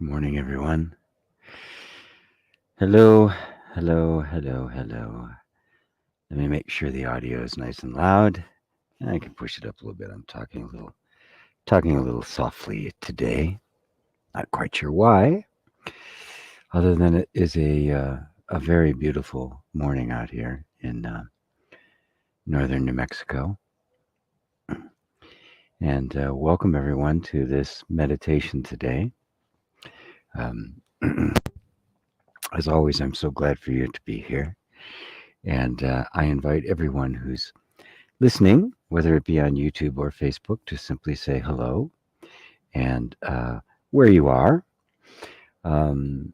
Morning, everyone. Hello, hello, hello, hello. Let me make sure the audio is nice and loud. And I can push it up a little bit. I'm talking a little softly today. Not quite sure why, other than it is a very beautiful morning out here in northern New Mexico. And welcome everyone to this meditation today. Um, as always, I'm so glad for you to be here. And I invite everyone who's listening, whether it be on YouTube or Facebook, to simply say hello and where you are. Um,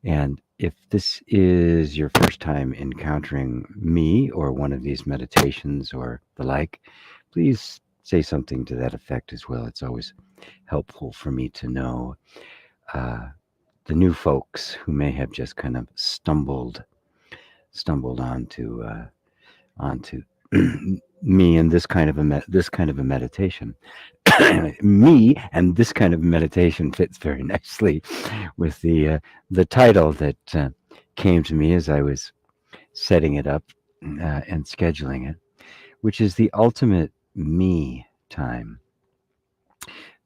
and if this is your first time encountering me or one of these meditations or the like, please say something to that effect as well. It's always helpful for me to know uh, the new folks who may have just kind of stumbled onto me and this kind of a meditation. Me and this kind of meditation fits very nicely with the title that came to me as I was setting it up and scheduling it, which is the ultimate me time.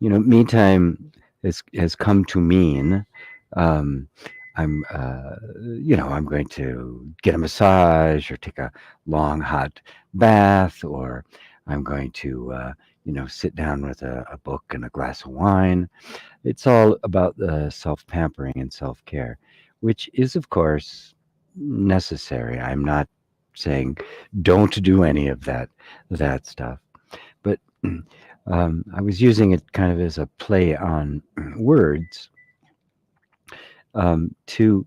Me time has come to mean um, I'm going to get a massage or take a long hot bath, or I'm going to, sit down with a book and a glass of wine. It's all about the self pampering and self care, which is, of course, necessary. I'm not saying don't do any of that stuff, but I was using it kind of as a play on words to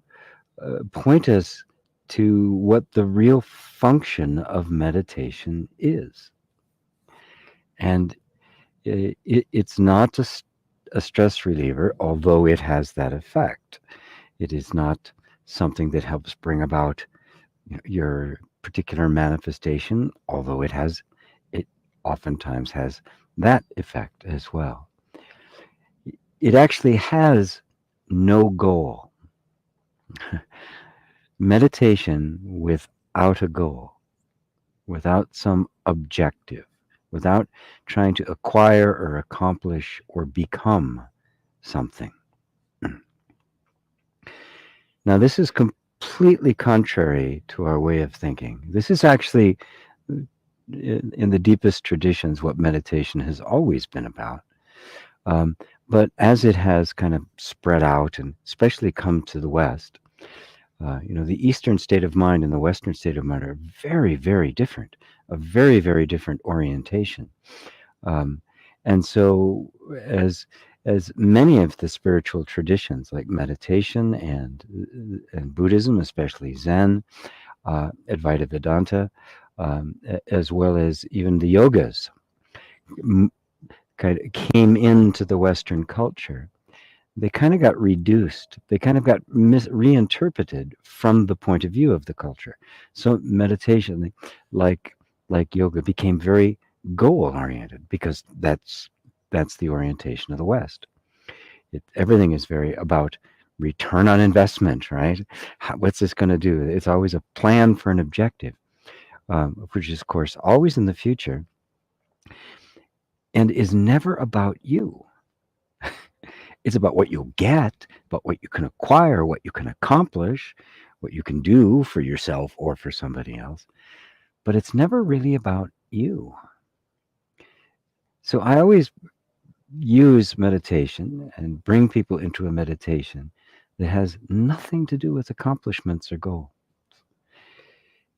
point us to what the real function of meditation is. And it's not a stress reliever, although it has that effect. It is not something that helps bring about your particular manifestation, although it oftentimes has that effect as well. It actually has no goal. Meditation without a goal, without some objective, without trying to acquire or accomplish or become something. Now, this is completely contrary to our way of thinking. This is actually, in the deepest traditions, what meditation has always been about. Um, but as it has kind of spread out and especially come to the West, the Eastern state of mind and the Western state of mind are very, very different, a very, very different orientation. Um, and so, as many of the spiritual traditions, like meditation and Buddhism, especially Zen, Advaita Vedanta, as well as even the yogas, kind of came into the Western culture, they kind of got reduced. They kind of got reinterpreted from the point of view of the culture. So meditation, like like yoga, became very goal oriented because that's the orientation of the West. Everything is very about return on investment, right? What's this going to do? It's always a plan for an objective, which is, of course, always in the future and is never about you. It's about what you'll get, about what you can acquire, what you can accomplish, what you can do for yourself or for somebody else. But it's never really about you. So I always use meditation and bring people into a meditation that has nothing to do with accomplishments or goals.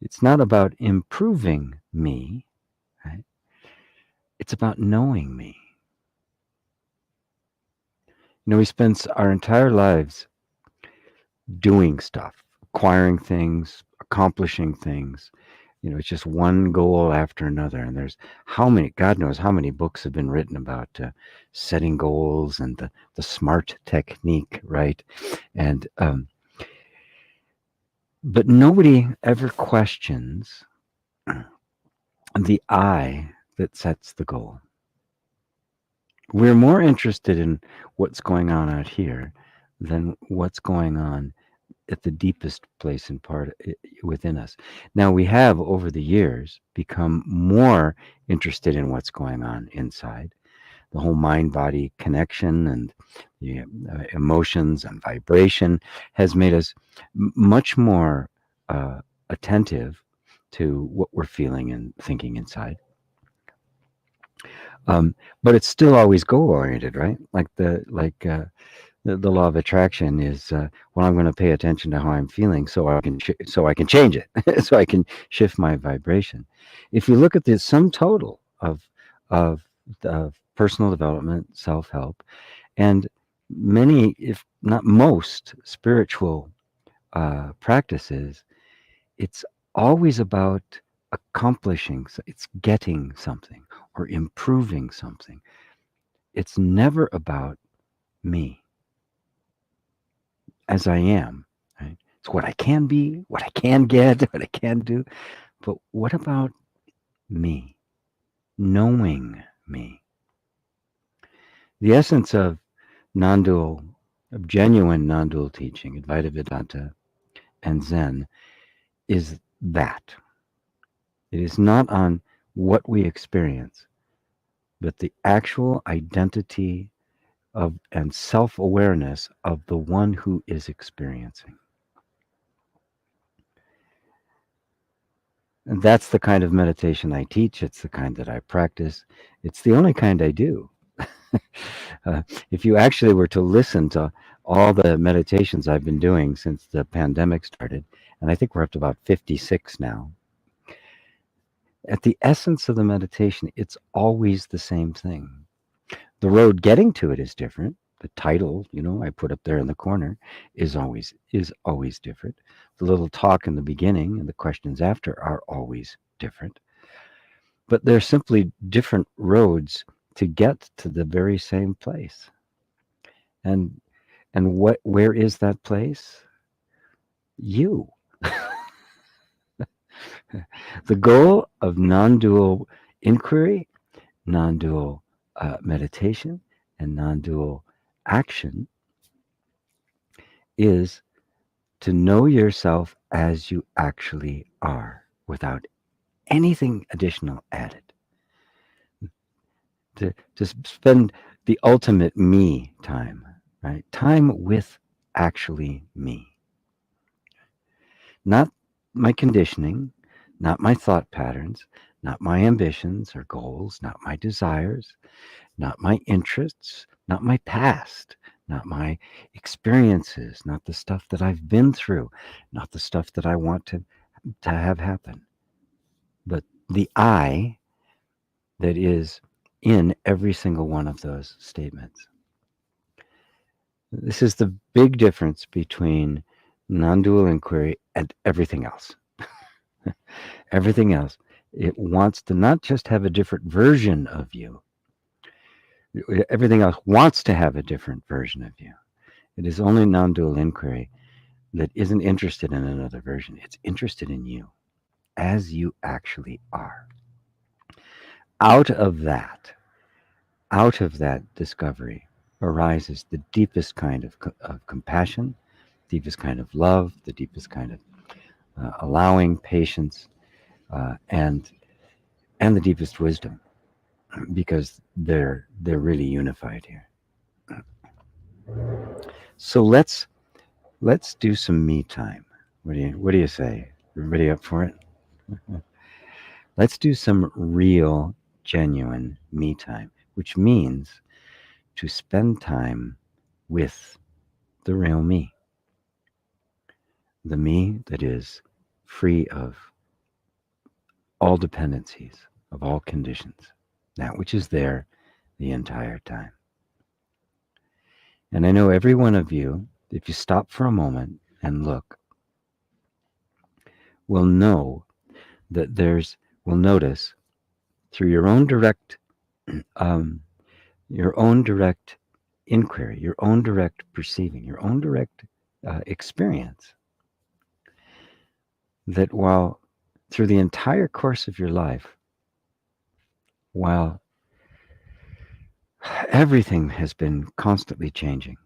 It's not about improving me, right? It's about knowing me. We spend our entire lives doing stuff, acquiring things, accomplishing things. It's just one goal after another. And there's God knows how many books have been written about setting goals and the SMART technique, right? And but nobody ever questions the I that sets the goal. We're more interested in what's going on out here than what's going on at the deepest place and part within us. Now, we have over the years become more interested in what's going on inside. The whole mind body connection and the emotions and vibration has made us much more attentive to what we're feeling and thinking inside. But it's still always goal oriented, right? The law of attraction is, well, I'm going to pay attention to how I'm feeling so I can change it, so I can shift my vibration. If you look at the sum total of personal development, self help, and many, if not most, spiritual practices, it's always about accomplishing. It's getting something or improving something. It's never about me as I am, right? It's what I can be, what I can get, what I can do. But what about me? Knowing me. The essence of non-dual, of genuine non-dual teaching, Advaita Vedanta and Zen, is that. It is not on what we experience, but the actual identity of and self-awareness of the one who is experiencing. And that's the kind of meditation I teach. It's the kind that I practice. It's the only kind I do. If you actually were to listen to all the meditations I've been doing since the pandemic started, and I think we're up to about 56 now, at the essence of the meditation, it's always the same thing. The road getting to it is different. The title, I put up there in the corner is always different. The little talk in the beginning and the questions after are always different. But they're simply different roads to get to the very same place. And where is that place? You. The goal of non-dual inquiry, non-dual meditation, and non-dual action is to know yourself as you actually are without anything additional added. To spend the ultimate me time, right? Time with actually me. Not my conditioning, not my thought patterns, not my ambitions or goals, not my desires, not my interests, not my past, not my experiences, not the stuff that I've been through, not the stuff that I want to have happen, but the I that is in every single one of those statements. This is the big difference between non-dual inquiry and everything else. Everything else, it wants to not just have a different version of you. Everything else wants to have a different version of you. It is only non-dual inquiry that isn't interested in another version. It's interested in you as you actually are. Out of that discovery arises the deepest kind of compassion, deepest kind of love, the deepest kind of allowing, patience, and the deepest wisdom, because they're really unified here. So let's do some me time. What do you say? Everybody up for it? Let's do some real, genuine me time, which means to spend time with the real me. The me that is free of all dependencies, of all conditions, that which is there the entire time. And I know every one of you, if you stop for a moment and look, will know that will notice through your own direct inquiry, your own direct perceiving, your own direct experience, that while through the entire course of your life, while everything has been constantly changing,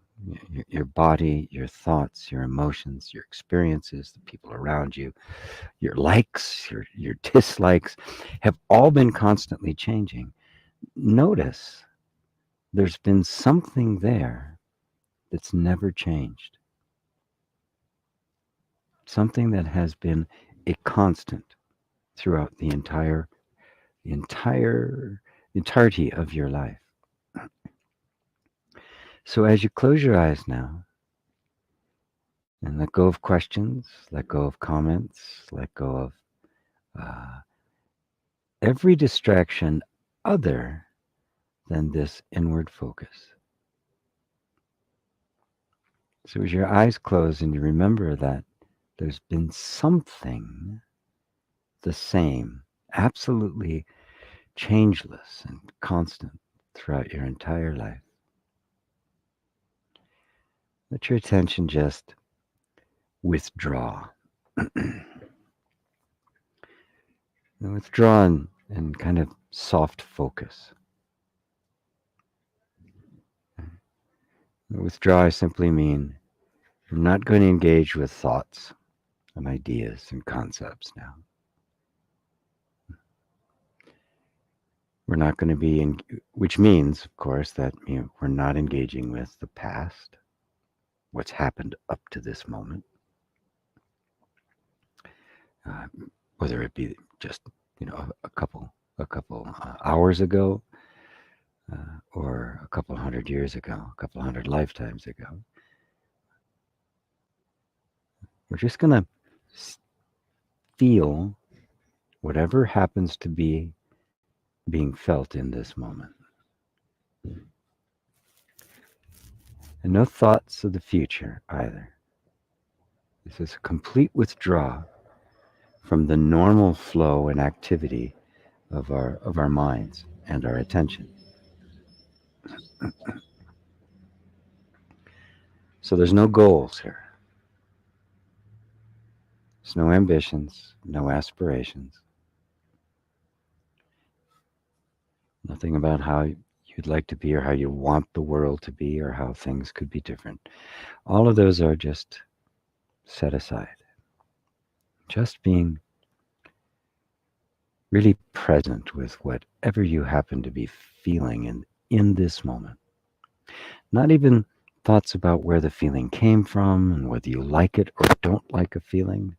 Your body, your thoughts, your emotions, your experiences, the people around you, your likes, your dislikes have all been constantly changing. Notice there's been something there that's never changed. Something that has been a constant throughout the entirety of your life. So as you close your eyes now and let go of questions, let go of comments, let go of every distraction other than this inward focus. So as your eyes close and you remember that there's been something the same, absolutely changeless and constant throughout your entire life, let your attention just withdraw. Withdraw and kind of soft focus. Withdraw, I simply mean we're not going to engage with thoughts and ideas and concepts now. We're not going to be in, which means, of course, that we're not engaging with the past, what's happened up to this moment, uh, whether it be just a couple hours ago, or a couple hundred years ago, a couple hundred lifetimes ago. We're just going to feel whatever happens to be being felt in this moment. And no thoughts of the future either. This is a complete withdrawal from the normal flow and activity of our minds and our attention. So there's no goals here. There's no ambitions, no aspirations. Nothing about how you'd like to be or how you want the world to be or how things could be different. All of those are just set aside. Just being really present with whatever you happen to be feeling in this moment. Not even thoughts about where the feeling came from and whether you like it or don't like a feeling.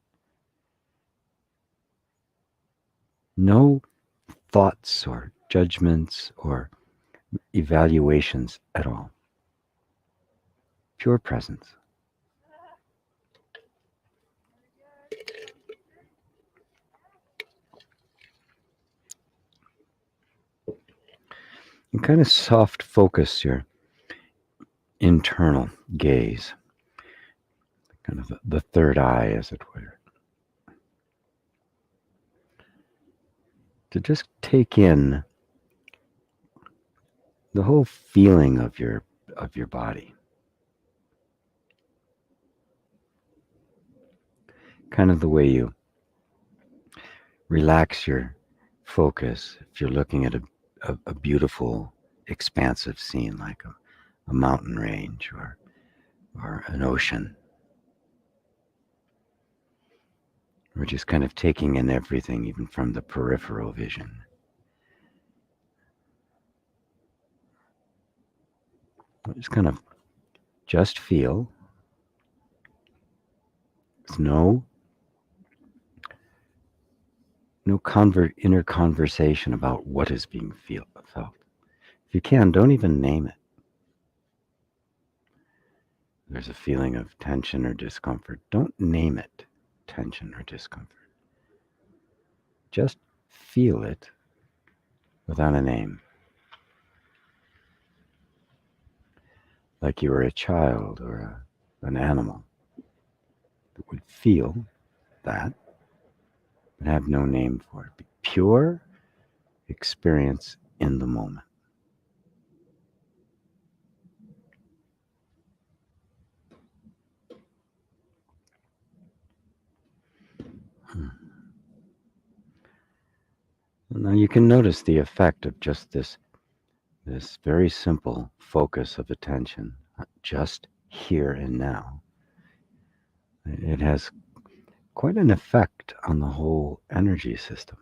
No thoughts or judgments or evaluations at all. Pure presence. And kind of soft focus your internal gaze, kind of the third eye, as it were, to just take in the whole feeling of your body, kind of the way you relax your focus if you're looking at a beautiful, expansive scene like a mountain range or an ocean. We're just kind of taking in everything, even from the peripheral vision. Just kind of just feel. There's no inner conversation about what is being felt. If you can, don't even name it. There's a feeling of tension or discomfort. Don't name it tension or discomfort. Just feel it without a name. Like you were a child or an animal that would feel that, but have no name for it. Be pure experience in the moment. Now you can notice the effect of just this very simple focus of attention, just here and now, it has quite an effect on the whole energy system.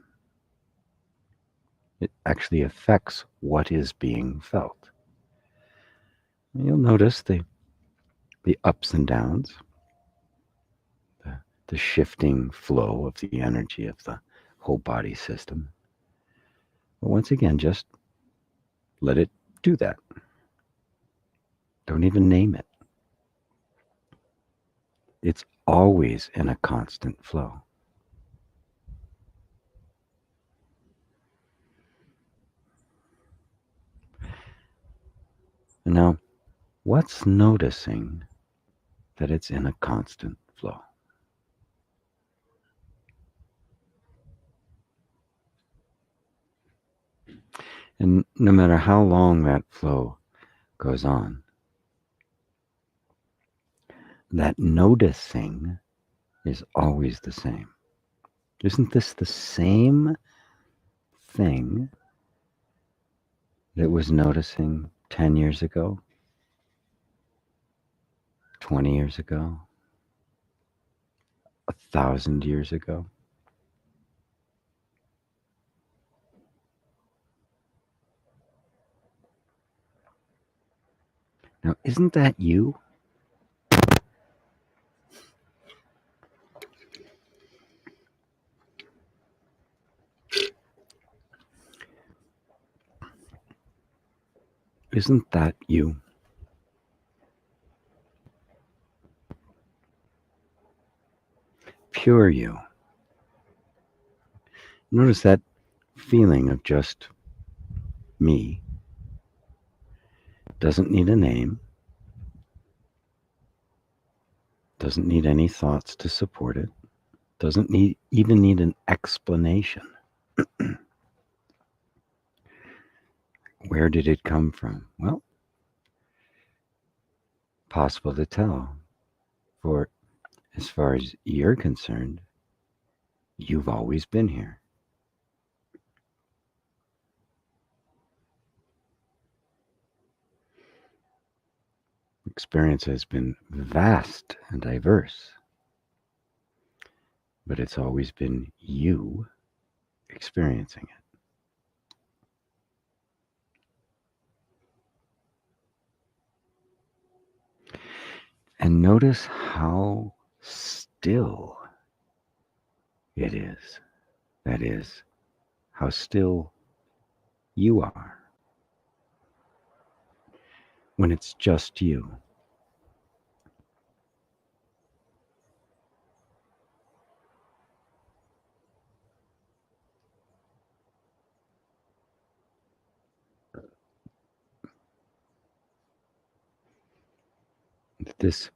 It actually affects what is being felt. You'll notice the ups and downs, the shifting flow of the energy of the whole body system. But once again, just let it do that. Don't even name it. It's always in a constant flow. And now, what's noticing that it's in a constant flow? And no matter how long that flow goes on, that noticing is always the same. Isn't this the same thing that was noticing 10 years ago, 20 years ago, 1,000 years ago? Now, isn't that you? Isn't that you? Pure you. Notice that feeling of just me. Doesn't need a name. Doesn't need any thoughts to support it. Doesn't even need an explanation. Where did it come from? Well, possible to tell. For as far as you're concerned, you've always been here. Experience has been vast and diverse, but it's always been you experiencing it. And notice how still it is. That is, how still you are when it's just you. This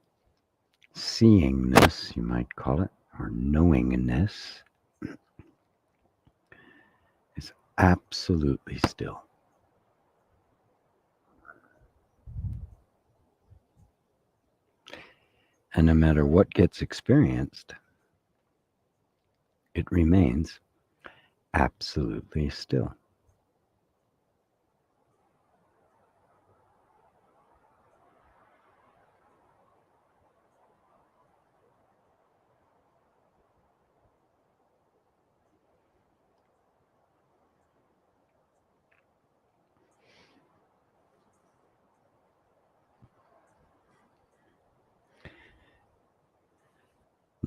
seeingness, you might call it, or knowingness, is absolutely still. And no matter what gets experienced, it remains absolutely still.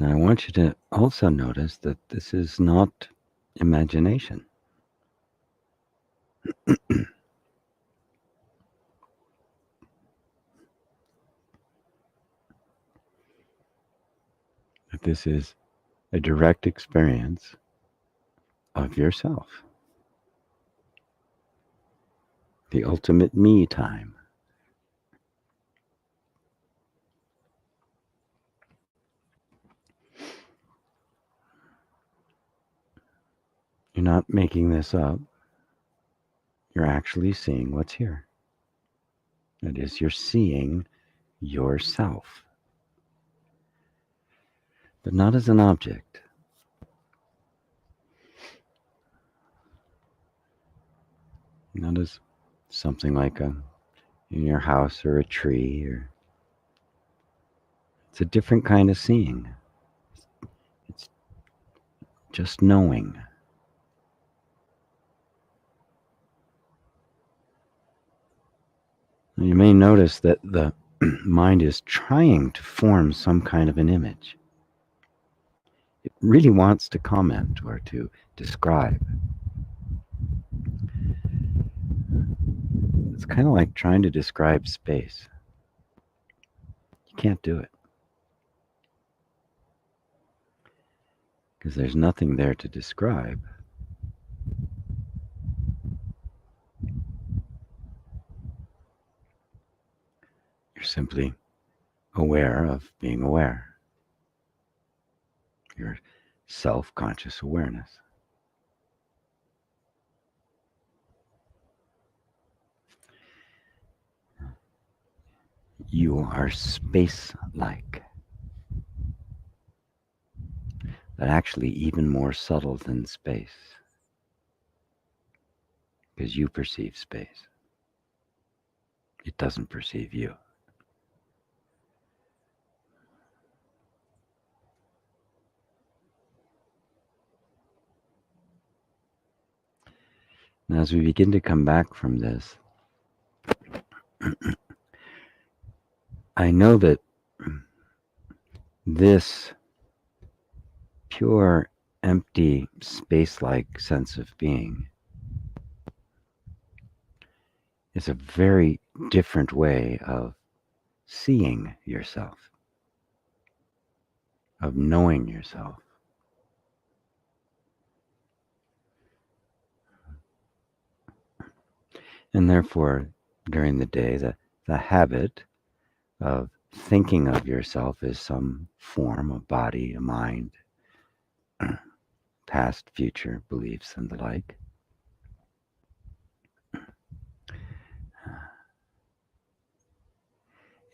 Now, I want you to also notice that this is not imagination. That this is a direct experience of yourself, the ultimate me time. You're not making this up. You're actually seeing what's here. That is, you're seeing yourself, but not as an object. Not as something like in your house or a tree or It's a different kind of seeing. It's just knowing. You may notice that the mind is trying to form some kind of an image. It really wants to comment or to describe. It's kind of like trying to describe space. You can't do it because there's nothing there to describe. You're simply aware of being aware. Your self-conscious awareness. You are space-like. But actually even more subtle than space. Because you perceive space. It doesn't perceive you. Now, as we begin to come back from this, I know that this pure, empty, space-like sense of being is a very different way of seeing yourself, of knowing yourself. And therefore, during the day, the habit of thinking of yourself as some form, a body, a mind, past, future, beliefs, and the like,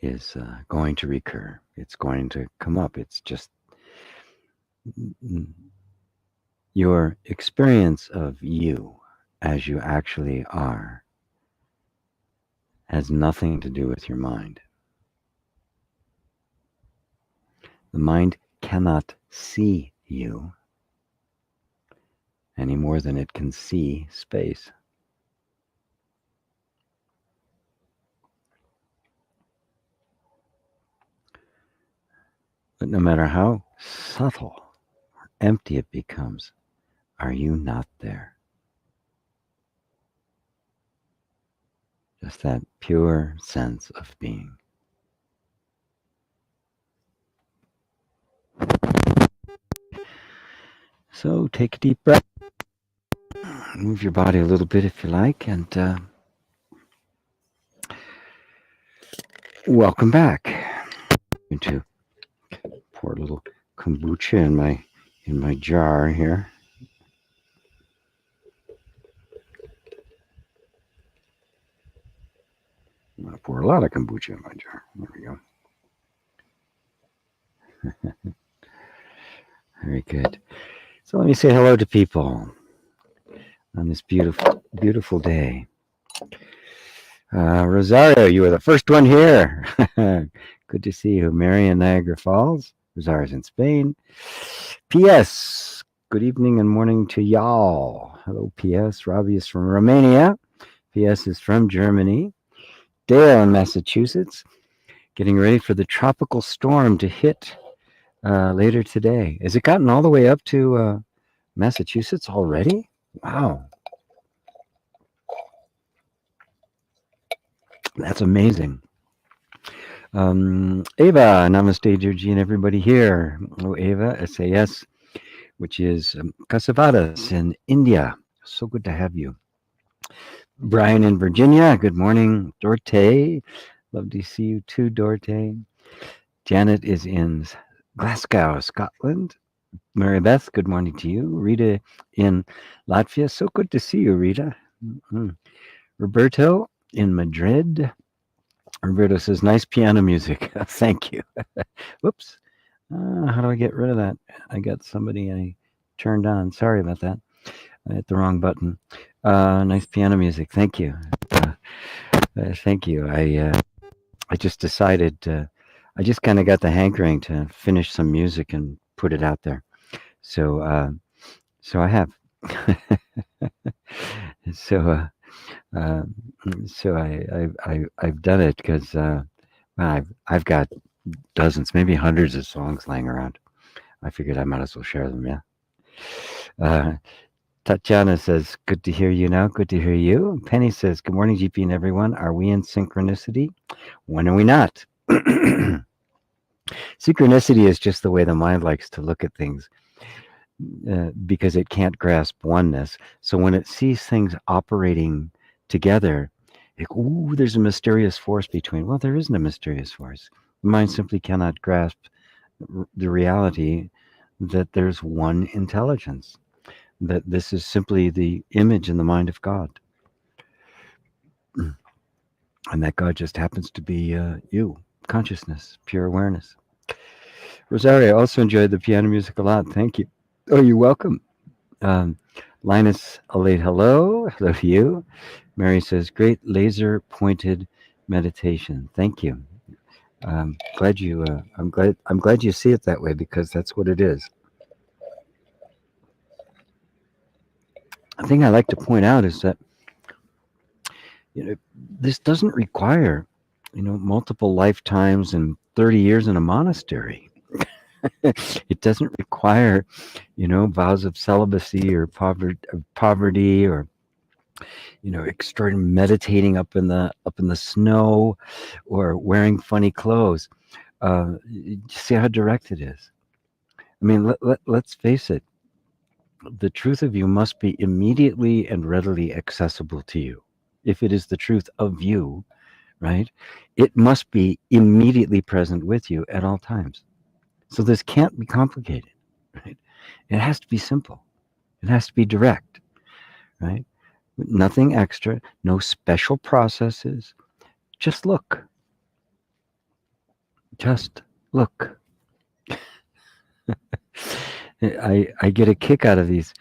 is going to recur. It's going to come up. It's just your experience of you as you actually are has nothing to do with your mind. The mind cannot see you any more than it can see space. But no matter how subtle or empty it becomes, are you not there? Just that pure sense of being. So take a deep breath. Move your body a little bit if you like, and welcome back. I'm going to pour a little kombucha in my jar here. I'm going to pour a lot of kombucha in my jar. There we go. Very good. So let me say hello to people on this beautiful, beautiful day. Rosario, you were the first one here. Good to see you. Mary in Niagara Falls. Rosario's in Spain. P.S. Good evening and morning to y'all. Hello, P.S. Robbie is from Romania. P.S. is from Germany. Dale in Massachusetts. Getting ready for the tropical storm to hit later today. Has it gotten all the way up to Massachusetts already? Wow. That's amazing. Ava, namaste, Georgie, and everybody here. Hello, Ava, SAS, which is Casavadas in India. So good to have you. Brian in Virginia, good morning. Dorte, love to see you too, Dorte. Janet is in Glasgow, Scotland. Mary Beth, good morning to you. Rita in Latvia, so good to see you, Rita. Roberto in Madrid. Roberto says, nice piano music. Thank you. Whoops. How do I get rid of that? I got somebody I turned on. Sorry about that. I hit the wrong button. Nice piano music. Thank you. Thank you. I just decided I just kind of got the hankering to finish some music and put it out there. So, so I have. so, uh, so I've done it because I've got dozens, maybe hundreds of songs laying around. I figured I might as well share them. Yeah. Uh, Tatiana says, "Good to hear you now. Good to hear you." Penny says, "Good morning, GP and everyone. Are we in synchronicity? When are we not?" Synchronicity is just the way the mind likes to look at things because it can't grasp oneness. So when it sees things operating together, like, ooh, there's a mysterious force between. Well, there isn't a mysterious force. The mind simply cannot grasp the reality that there's one intelligence, that this is simply the image in the mind of God, and that God just happens to be you, consciousness, pure awareness. Rosario, I also enjoyed the piano music a lot. Thank you. Oh, you're welcome. Um, Linus, a late hello. Hello to you. Mary says, great laser pointed meditation. Thank you. Glad you. I'm glad you see it that way because that's what it is. The thing I like to point out is that this doesn't require multiple lifetimes and 30 years in a monastery. It doesn't require vows of celibacy or poverty or extraordinary meditating up in the snow or wearing funny clothes. See how direct it is. I mean, let's face it. The truth of you must be immediately and readily accessible to you. If it is the truth of you, right? It must be immediately present with you at all times. So this can't be complicated, right? It has to be simple. It has to be direct, right? Nothing extra, no special processes. Just look. Just look. I get a kick out of these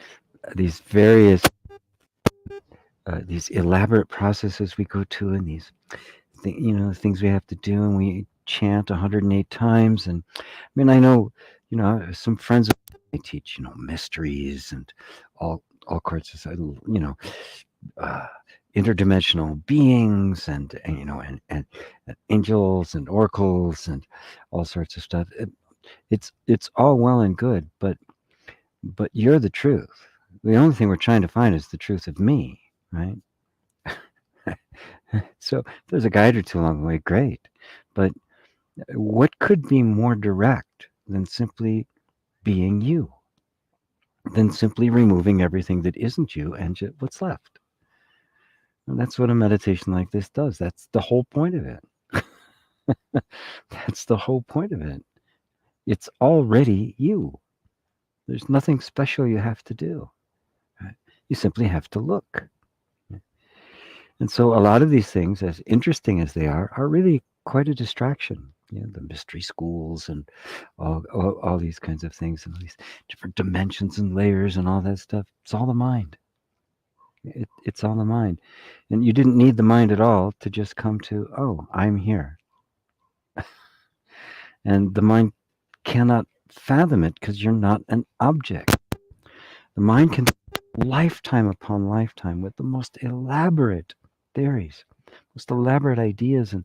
various these elaborate processes we go to, and these things we have to do, and we chant 108 times. And I mean, I know some friends they teach mysteries and all sorts of uh, interdimensional beings and angels and oracles and all sorts of stuff. It's all well and good, but you're the truth. The only thing we're trying to find is the truth of me, right? So if there's a guide or two along the way, great. But what could be more direct than simply being you? Than simply removing everything that isn't you and what's left? And that's what a meditation like this does. That's the whole point of it. That's the whole point of it. It's already you. There's nothing special you have to do. Right? You simply have to look. And so a lot of these things, as interesting as they are really quite a distraction. The mystery schools and all these kinds of things and all these different dimensions and layers and all that stuff. It's all the mind. It's all the mind. And you didn't need the mind at all to just come to, oh, I'm here. And the mind cannot fathom it because you're not an object. The mind can lifetime upon lifetime with the most elaborate theories, most elaborate ideas, and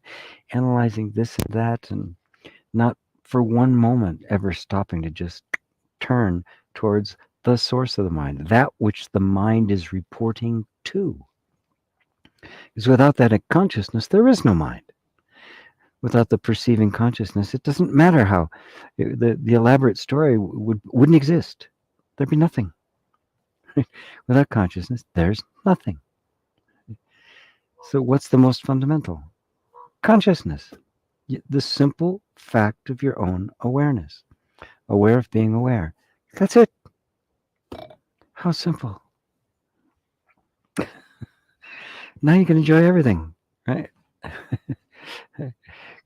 analyzing this and that, and not for one moment ever stopping to just turn towards the source of the mind, that which the mind is reporting to. Because without that consciousness, there is no mind. Without the perceiving consciousness, it doesn't matter how the elaborate story wouldn't exist. There'd be nothing. Without consciousness, there's nothing. So what's the most fundamental? Consciousness. The simple fact of your own awareness. Aware of being aware. That's it. How simple. Now you can enjoy everything, right?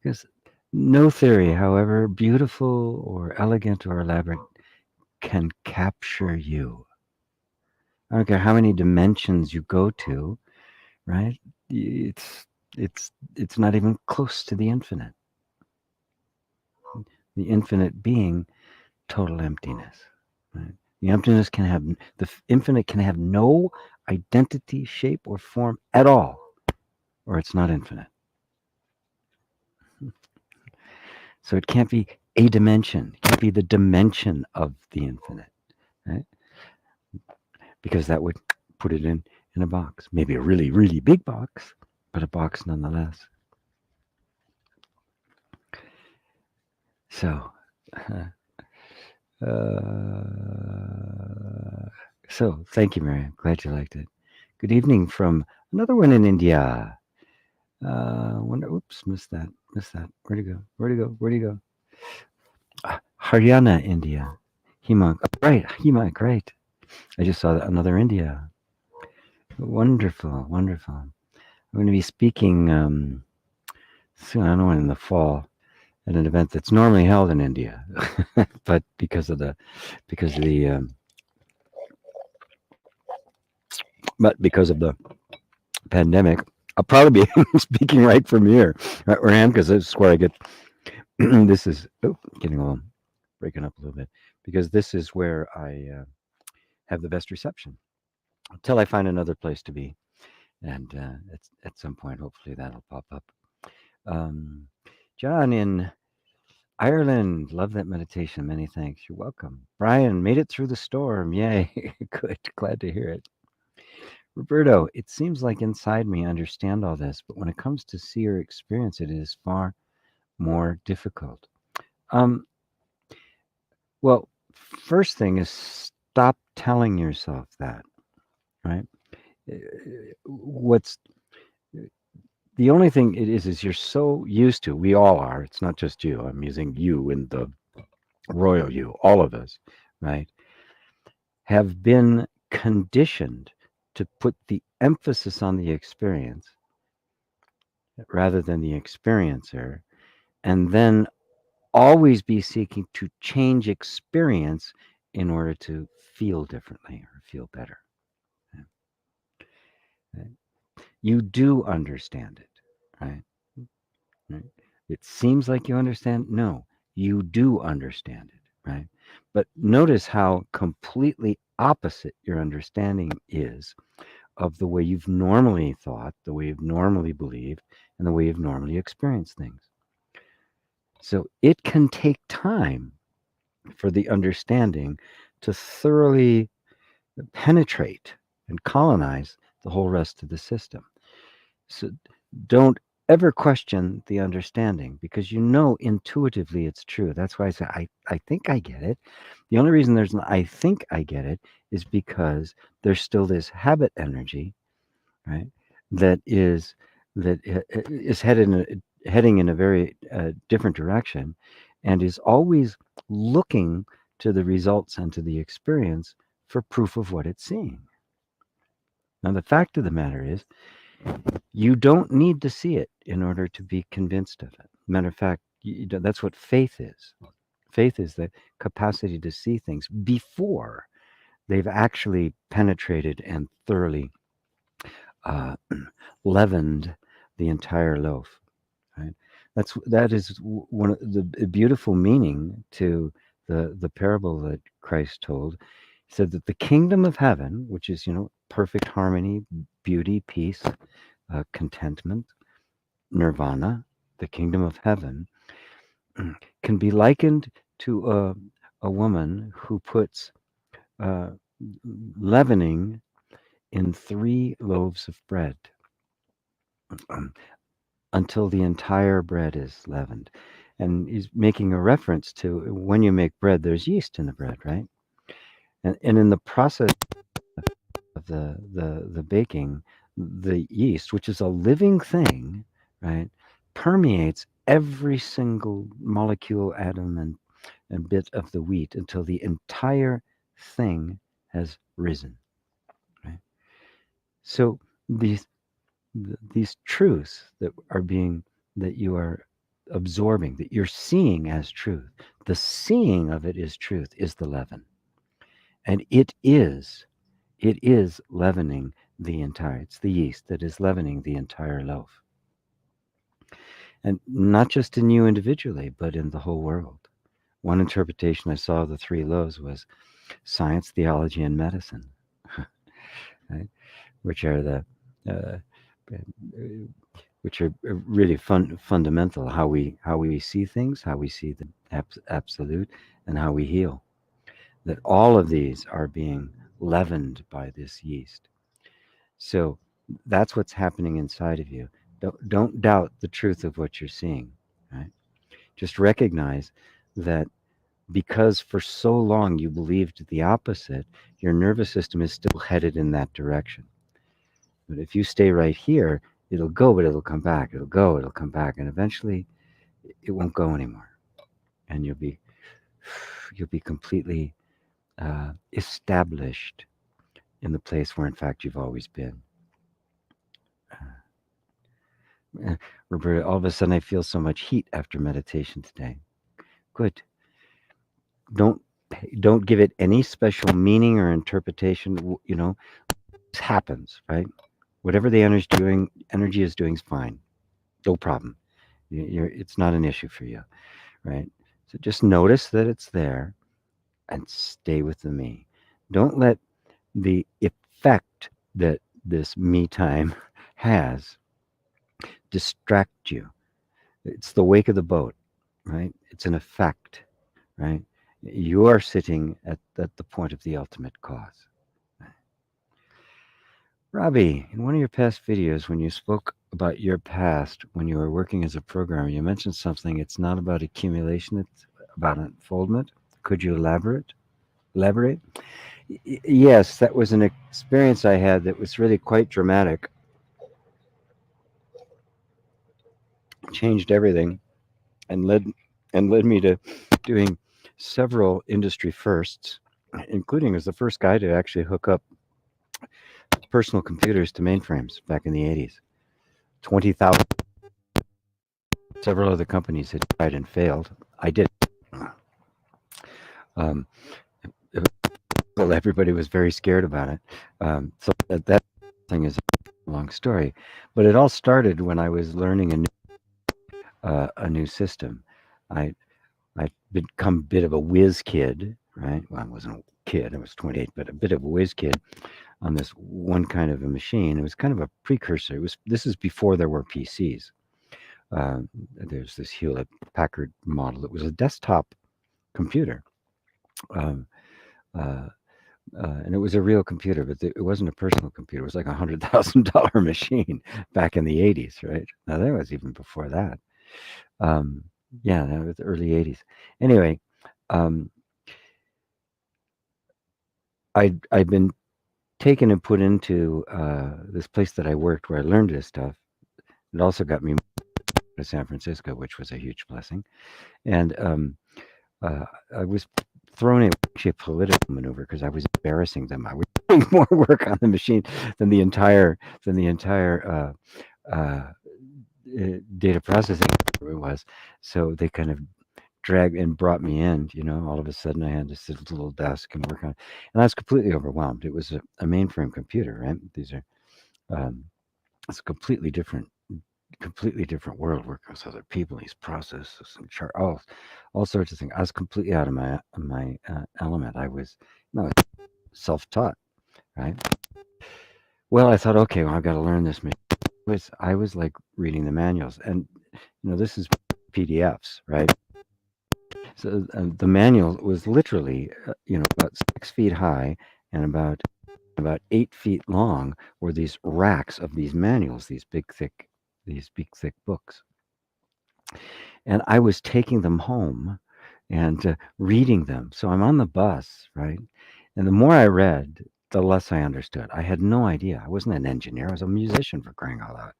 Because no theory, however beautiful or elegant or elaborate, can capture you. I don't care how many dimensions you go to, right? It's not even close to the infinite. The infinite being total emptiness. Right? The emptiness can have infinite can have no identity, shape, or form at all, or it's not infinite. So it can't be a dimension. It can't be the dimension of the infinite, right? Because that would put it in a box. Maybe a really, really big box, but a box nonetheless. So, so thank you, Mary. Glad you liked it. Good evening from another one in India. Oops, missed that. Missed that. Where'd he go? Where'd he go? Where'd he go? Haryana, India. Hima. Oh, right, Hima. Great. I just saw another India. Wonderful, wonderful. I'm going to be speaking soon. I don't know when, in the fall, at an event that's normally held in India, but because of the pandemic, I'll probably be speaking right from here, right where I am, because this is where I get. This is getting a little breaking up a little bit, because this is where I have the best reception until I find another place to be, and at some point, hopefully, that'll pop up. John in Ireland, love that meditation. Many thanks. You're welcome. Brian made it through the storm. Yay! Good. Glad to hear it. Roberto, it seems like inside me I understand all this, but when it comes to see or experience it, it is far more difficult. Well, first thing is stop telling yourself that, right? What's the only thing it is you're so used to, we all are, it's not just you, I'm using you in the royal you, all of us, right, have been conditioned to put the emphasis on the experience rather than the experiencer, and then always be seeking to change experience in order to feel differently or feel better. You do understand it, right? Right? It seems like you understand. No, you do understand it, right? But notice how completely opposite your understanding is of the way you've normally thought, the way you've normally believed, and the way you've normally experienced things. So it can take time for the understanding to thoroughly penetrate and colonize the whole rest of the system. So don't ever question the understanding, because you know intuitively it's true. That's why I say I think I get it. The only reason there's an I think I get it is because there's still this habit energy, right? That is heading in a very different direction, and is always looking to the results and to the experience for proof of what it's seeing. Now, the fact of the matter is, you don't need to see it in order to be convinced of it. Matter of fact, that's what faith is. Faith is the capacity to see things before they've actually penetrated and thoroughly leavened the entire loaf. Right? That is one of the beautiful meaning to the parable that Christ told. He said that the kingdom of heaven, which is perfect harmony, beauty, peace, contentment, nirvana, the kingdom of heaven, can be likened to a woman who puts leavening in 3 loaves of bread until the entire bread is leavened. And he's making a reference to when you make bread, there's yeast in the bread, right? And in the process of the baking, the yeast, which is a living thing, right, permeates every single molecule, atom, and bit of the wheat until the entire thing has risen. Right? So these truths that you are absorbing, that you're seeing as truth, the seeing of it is truth, is the leaven. And it is leavening the entire, it's the yeast that is leavening the entire loaf. And not just in you individually, but in the whole world. One interpretation I saw of the three loaves was science, theology, and medicine, right? Which are the uh, which are really fundamental. How we see things, how we see the absolute, and how we heal. That all of these are being leavened by this yeast. So that's what's happening inside of you. Don't doubt the truth of what you're seeing. Right? Just recognize that because for so long you believed the opposite, your nervous system is still headed in that direction. But if you stay right here, it'll go, but it'll come back. It'll go, it'll come back, and eventually it won't go anymore, and you'll be completely established in the place where, in fact, you've always been. Roberta, all of a sudden, I feel so much heat after meditation today. Good. Don't don't give it any special meaning or interpretation. This happens, right? Whatever the energy is doing is fine. No problem. It's not an issue for you, right? So just notice that it's there and stay with the me. Don't let the effect that this me time has distract you. It's the wake of the boat, right? It's an effect, right? You are sitting at the point of the ultimate cause. Robbie, in one of your past videos, when you spoke about your past when you were working as a programmer, you mentioned something. It's not about accumulation, it's about unfoldment. Could you elaborate? Yes, that was an experience I had that was really quite dramatic. Changed everything and led me to doing several industry firsts, including as the first guy to actually hook up personal computers to mainframes back in the 80s. 20,000. Several other companies had tried and failed. I did. Um, well, everybody was very scared about it. So that thing is a long story, but it all started when I was learning a new system. I I become a bit of a whiz kid, right? Well, I wasn't a kid; I was 28, but a bit of a whiz kid on this one kind of a machine. It was kind of a precursor. This is before there were PCs. There's this Hewlett Packard model. It was a desktop computer. Um, uh, and it was a real computer, but it wasn't a personal computer. It was like $100,000 machine back in the 80s, right? Now that was even before that. Um, yeah, that was the early 80s. Anyway, um, I'd been taken and put into this place that I worked where I learned this stuff. It also got me to San Francisco, which was a huge blessing. And uh, I was thrown in actually a political maneuver because I was embarrassing them. I was doing more work on the machine than the entire data processing it was. So they kind of dragged and brought me in. All of a sudden I had to sit at a little desk and work on it, and I was completely overwhelmed. It was a mainframe computer, right? These are it's completely different world, working with other people, these processes and all sorts of things. I was completely out of my element. I was no self-taught, right? Well, I thought, okay, well, I've got to learn this. I was like reading the manuals, and this is PDFs, right? So the manual was literally, about 6 feet high and about 8 feet long. Were these racks of these manuals, these big thick books, and I was taking them home and reading them. So I'm on the bus, right? And the more I read, the less I understood. I had no idea. I wasn't an engineer. I was a musician, for crying out loud.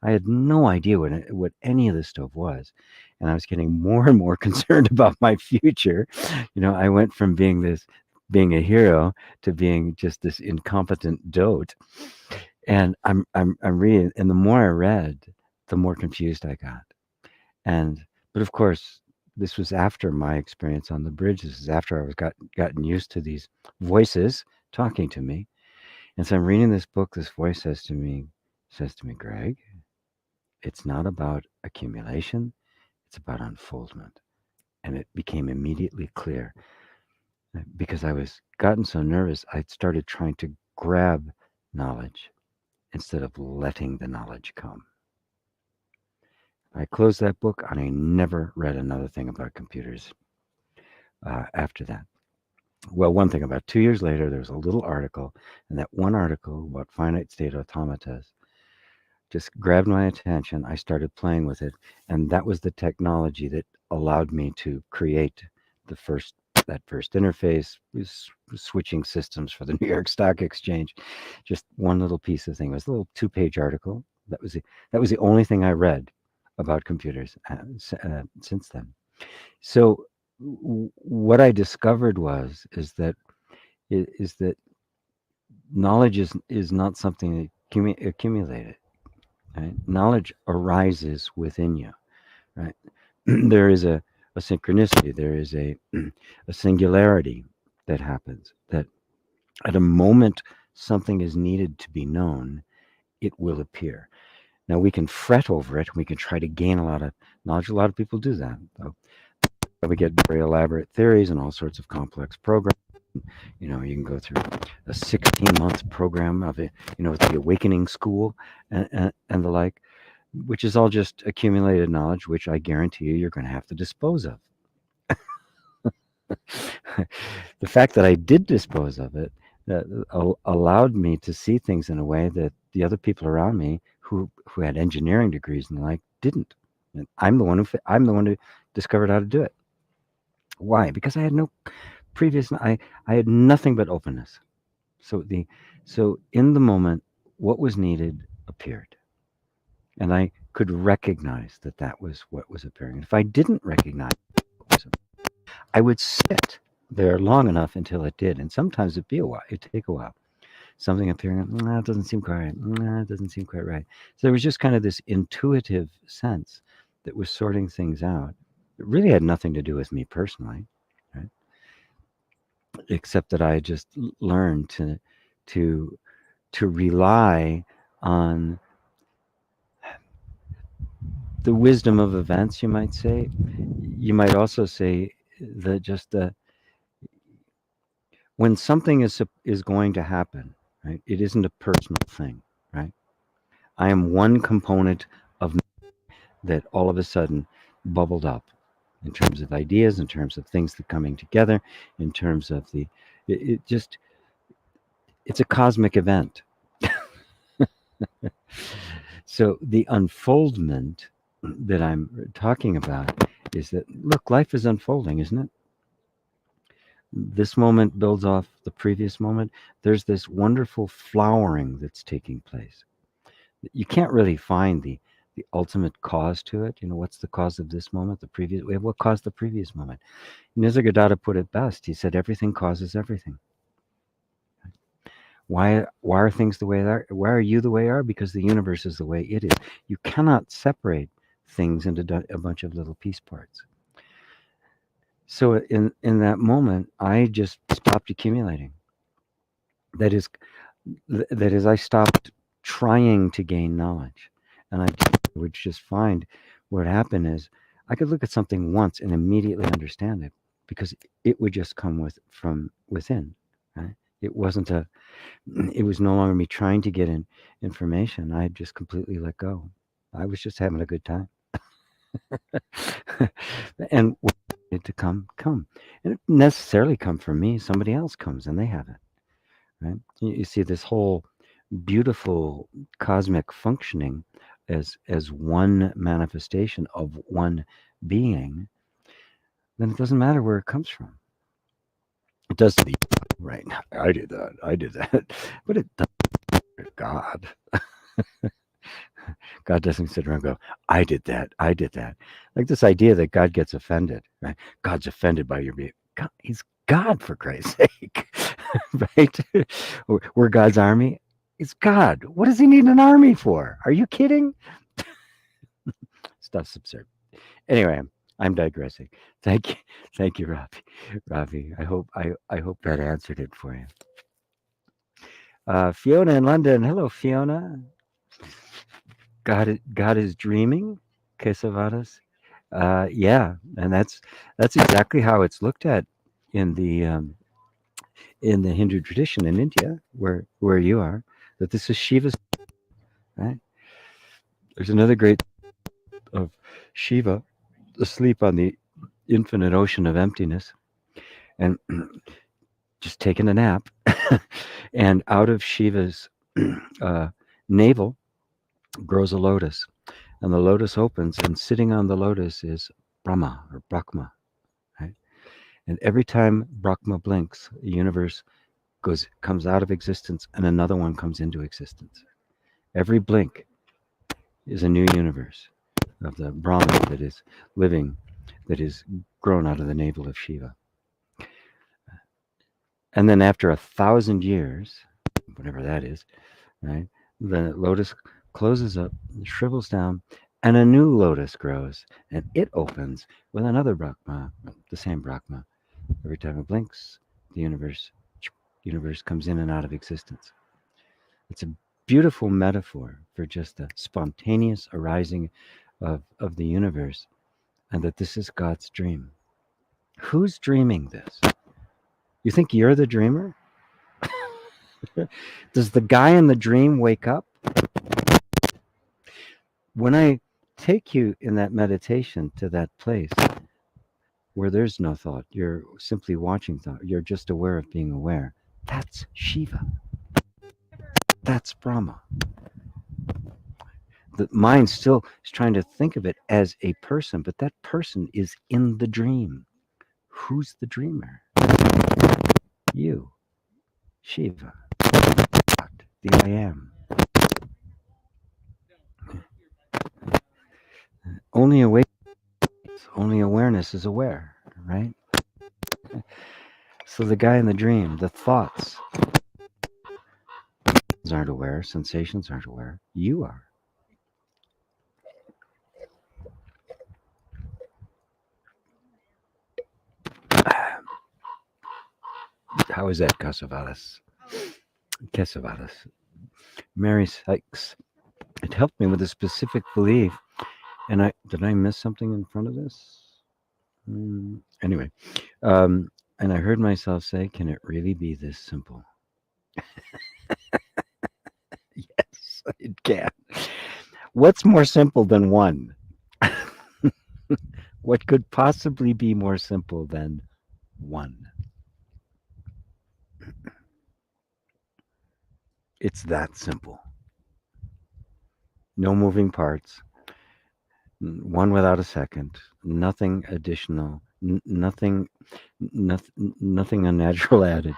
I had no idea what any of this stuff was, and I was getting more and more concerned about my future. I went from being a hero to being just this incompetent dote. And I'm reading, and the more I read, the more confused I got. And but of course, this was after my experience on the bridge. This is after I was gotten used to these voices talking to me. And so I'm reading this book. This voice says to me, Greg, it's not about accumulation, it's about unfoldment. And it became immediately clear because I was gotten so nervous, I'd started trying to grab knowledge instead of letting the knowledge come. I closed that book and I never read another thing about computers after that. Well, one thing, about 2 years later, there was a little article, and that one article about finite state automata just grabbed my attention. I started playing with it, and that was the technology that allowed me to create the first that first interface, switching systems for the New York Stock Exchange. Just one little piece of thing. It was a little two-page article. That was the only thing I read about computers since then. So what I discovered is that knowledge is not something that accumulated. Right? Knowledge arises within you. Right? There is a synchronicity. There is a singularity that happens. That at a moment something is needed to be known, it will appear. Now we can fret over it. We can try to gain a lot of knowledge. A lot of people do that. So we get very elaborate theories and all sorts of complex programs. You can go through a 16-month program of it, with the Awakening School and the like, which is all just accumulated knowledge, which I guarantee you're going to have to dispose of. The fact that I did dispose of it allowed me to see things in a way that the other people around me who had engineering degrees and the like didn't. And I'm the one who discovered how to do it. Why? Because I had no previous. I had nothing but openness. So in the moment, what was needed appeared, and I could recognize that was what was appearing. If I didn't recognize what was, I would sit there long enough until it did, and sometimes it'd be a while. It'd take a while. Something appearing, it doesn't seem quite right. It doesn't seem quite right. So there was just kind of this intuitive sense that was sorting things out. It really had nothing to do with me personally, right? Except that I just learned to to rely on the wisdom of events, you might say. You might also say that just when something is going to happen, right? It isn't a personal thing, right? I am one component of that all of a sudden bubbled up in terms of ideas, in terms of things that coming together, in terms of it just it's a cosmic event. So the unfoldment that I'm talking about is that, look, life is unfolding, isn't it? This moment builds off the previous moment. There's this wonderful flowering that's taking place. You can't really find the ultimate cause to it. What's the cause of this moment? The previous. What caused the previous moment? Nisargadatta put it best. He said, "Everything causes everything." Why are things the way they are? Why are you the way you are? Because the universe is the way it is. You cannot separate things into a bunch of little piece parts. So in that moment, I just stopped accumulating. That is I stopped trying to gain knowledge, and I would just find what happened is I could look at something once and immediately understand it because it would just come from within. Right? It wasn't a. It was no longer me trying to get in information. I just completely let go. I was just having a good time, and what needed to come, and it didn't necessarily come from me. Somebody else comes and they have it. Right? You see this whole beautiful cosmic functioning as one manifestation of one being, then it doesn't matter where it comes from. It does to the right. I did that. I did that. But it doesn't matter to God. God doesn't sit around and go, I did that. I did that. Like this idea that God gets offended, right? God's offended by your behavior. God, he's God, for Christ's sake. Right? We're God's army. It's God. What does he need an army for? Are you kidding? Stuff's absurd. Anyway, I'm digressing. Thank you, Ravi. Ravi, I hope that answered it for you. Fiona in London. Hello, Fiona. God is dreaming. Kesavadas. Yeah, and that's exactly how it's looked at in the Hindu tradition in India, where you are. That this is Shiva's right. There's another great of Shiva asleep on the infinite ocean of emptiness and just taking a nap, and out of Shiva's uh, navel grows a lotus, and the lotus opens, and sitting on the lotus is Brahma or Brahma, right? And every time Brahma blinks, the universe comes out of existence, and another one comes into existence. Every blink is a new universe of the Brahman that is living, that is grown out of the navel of Shiva. And then after 1,000 years, whatever that is, right, the lotus closes up, shrivels down, and a new lotus grows, and it opens with another Brahma, the same Brahma. Every time it blinks, the universe comes in and out of existence. It's a beautiful metaphor for just the spontaneous arising of the universe, and that this is God's dream. Who's dreaming this? You think you're the dreamer? Does the guy in the dream wake up? When I take you in that meditation to that place where there's no thought, you're simply watching thought, you're just aware of being aware. That's Shiva. That's Brahma. The mind still is trying to think of it as a person, but that person is in the dream. Who's the dreamer? You, Shiva, the I am. Only only awareness is aware, right? So the guy in the dream, the thoughts aren't aware, sensations aren't aware. You are. How is that, Casavadas? Casavadas. Mary Sykes. It helped me with a specific belief. And did I miss something in front of this? Anyway, and I heard myself say, "Can it really be this simple?" Yes, it can. What's more simple than one? What could possibly be more simple than one? It's that simple. No moving parts, one without a second, nothing additional, nothing unnatural added.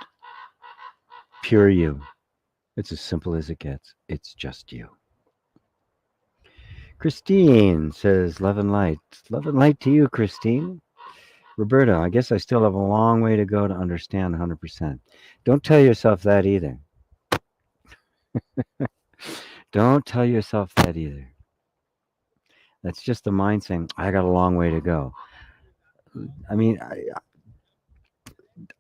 Pure you. It's as simple as it gets. It's just you. Christine says, "Love and light." Love and light to you, Christine. Roberta, I guess I still have a long way to go to understand 100%. Don't tell yourself that either. Don't tell yourself that either. That's just the mind saying, "I got a long way to go." I mean,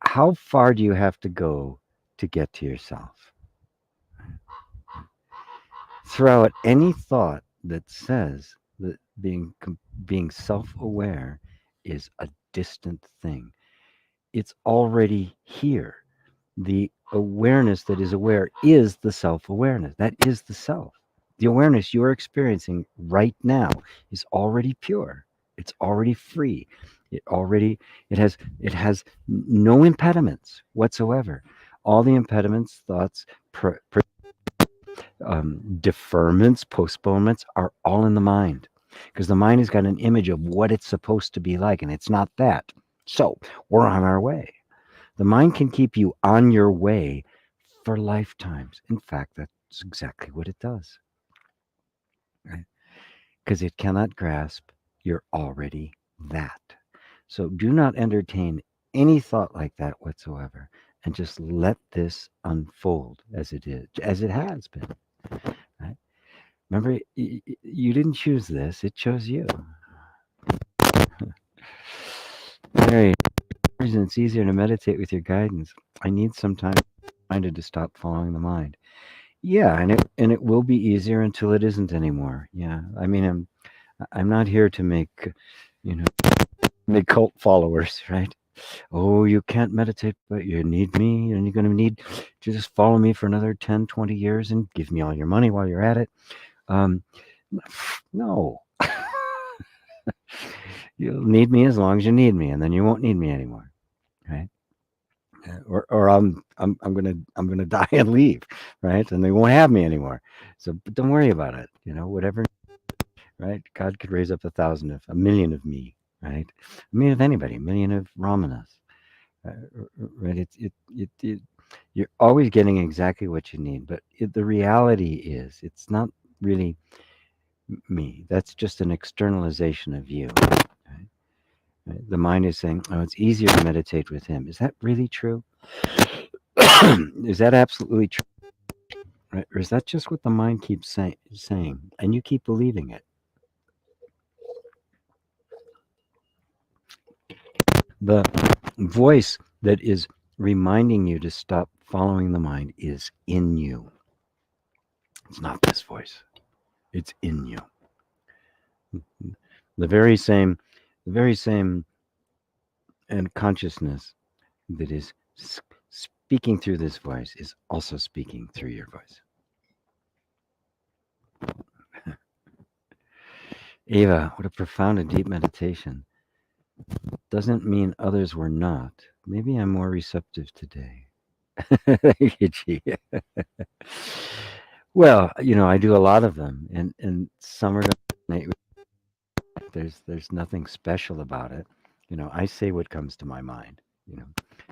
how far do you have to go to get to yourself? Throw out any thought that says that being self-aware is a distant thing. It's already here. The awareness that is aware is the self-awareness. That is the self. The awareness you're experiencing right now is already pure. It's already free. It has no impediments whatsoever. All the impediments, thoughts, deferments, postponements are all in the mind, because the mind has got an image of what it's supposed to be like, and it's not that. So we're on our way. The mind can keep you on your way for lifetimes. In fact, that's exactly what it does, right? Because it cannot grasp you're already that. So do not entertain any thought like that whatsoever, and just let this unfold as it is, as it has been. Right? Remember, you didn't choose this; it chose you. Mary, the reason it's easier to meditate with your guidance. I need some time reminded to stop following the mind. Yeah, and it will be easier until it isn't anymore. Yeah, I mean, I'm not here to make you know, the cult followers, right? Oh, you can't meditate, but you need me, and you're going to need to just follow me for another 10, 20 years and give me all your money while you're at it. Um, no, you'll need me as long as you need me, and then you won't need me anymore, right? Or I'm gonna die and leave, right? And they won't have me anymore. So, but don't worry about it. Whatever, right? God could raise up 1,000 of a million of me, right? A million of anybody, a million of Ramanas, right? You're always getting exactly what you need, but the reality is, it's not really me. That's just an externalization of you. Right? Right? The mind is saying, "Oh, it's easier to meditate with him." Is that really true? Is that absolutely true? Right? Or is that just what the mind keeps saying, and you keep believing it? The voice that is reminding you to stop following the mind is in you. It's not this voice. It's in you. The very same, the very same, and consciousness that is speaking through this voice is also speaking through your voice. Ava, what a profound and deep meditation. Doesn't mean others were not. Maybe I'm more receptive today. Thank you, G. Well, I do a lot of them, and some are going to. There's nothing special about it. I say what comes to my mind.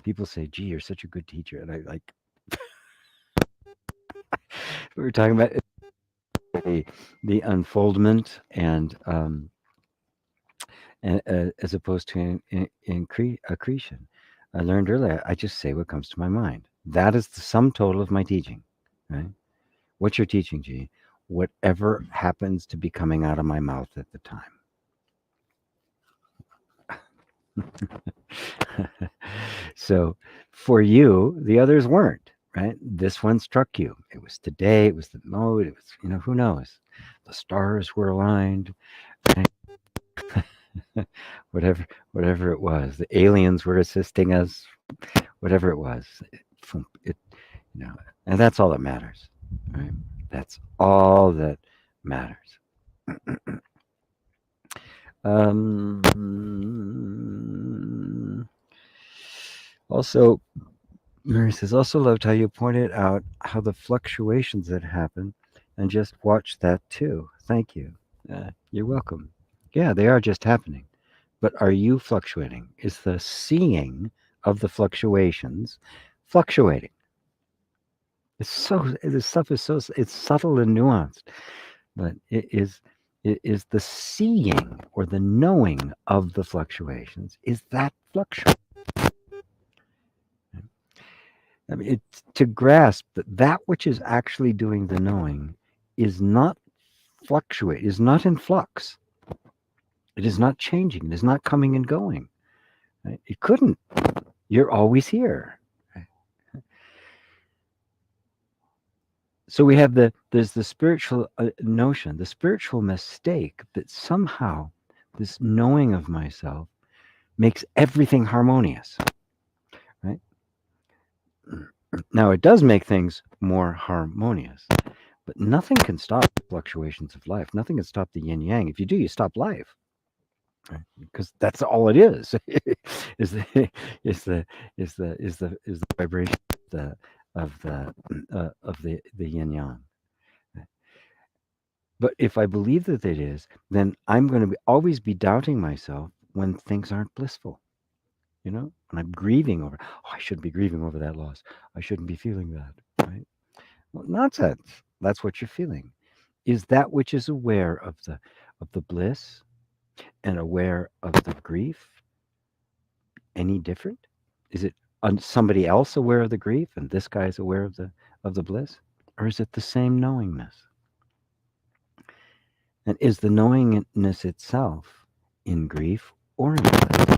People say, "Gee, you're such a good teacher," and I like. We were talking about the unfoldment and as opposed to accretion. I learned earlier. I just say what comes to my mind. That is the sum total of my teaching. Right? What's your teaching, G? Whatever happens to be coming out of my mouth at the time. So for you, the others weren't, right? This one struck you. It was today, it was the mode, it was, who knows? The stars were aligned, right? whatever it was. The aliens were assisting us, whatever it was. It, you know, and that's all that matters, right? That's all that matters. Also, Mary says, also loved how you pointed out how the fluctuations that happen and just watch that too. Thank you. You're welcome. Yeah, they are just happening. But are you fluctuating? Is the seeing of the fluctuations fluctuating? This stuff is it's subtle and nuanced, but it is the seeing or the knowing of the fluctuations. Is that fluctuating? I mean, to grasp that which is actually doing the knowing is not fluctuate, is not in flux. It is not changing. It is not coming and going. Right? It couldn't. You're always here. Right? So there's the spiritual notion, the spiritual mistake that somehow this knowing of myself makes everything harmonious. Right? Now it does make things more harmonious. But nothing can stop the fluctuations of life. Nothing can stop the yin yang. If you do, you stop life, right? Because that's all it is. is the is the is the vibration of the yin yang. But if I believe that it is, then I'm going to always be doubting myself when things aren't blissful. When I'm grieving over, oh, I shouldn't be grieving over that loss. I shouldn't be feeling that, right? Well, nonsense. That's what you're feeling. Is that which is aware of the bliss and aware of the grief any different? Is it somebody else aware of the grief and this guy is aware of the bliss? Or is it the same knowingness? And is the knowingness itself in grief or in bliss?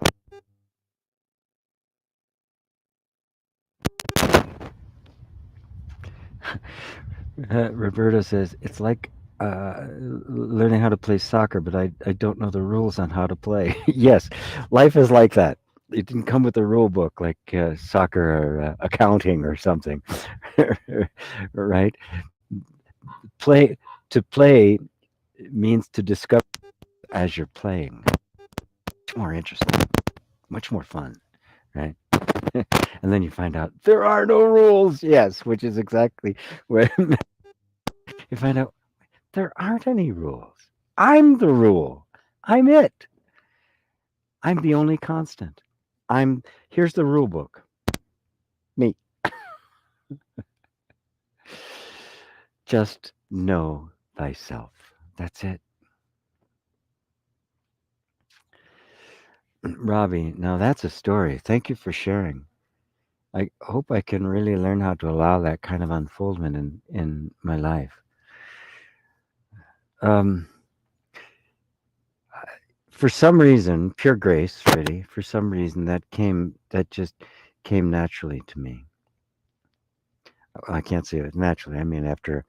Roberto says it's like learning how to play soccer, but I don't know the rules on how to play. Yes, life is like that. It didn't come with a rule book like soccer or accounting or something, right? Play to play means to discover as you're playing. Much more interesting, much more fun, right? And then you find out there are no rules. Yes, which is exactly what you find out. There aren't any rules. I'm the rule. I'm it. I'm the only constant. I'm Here's the rule book. Me. Just know thyself. That's it. Robbie, now that's a story. Thank you for sharing. I hope I can really learn how to allow that kind of unfoldment in my life. Um, for some reason, pure grace, really, for some reason that just came naturally to me. I can't say it naturally. I mean, after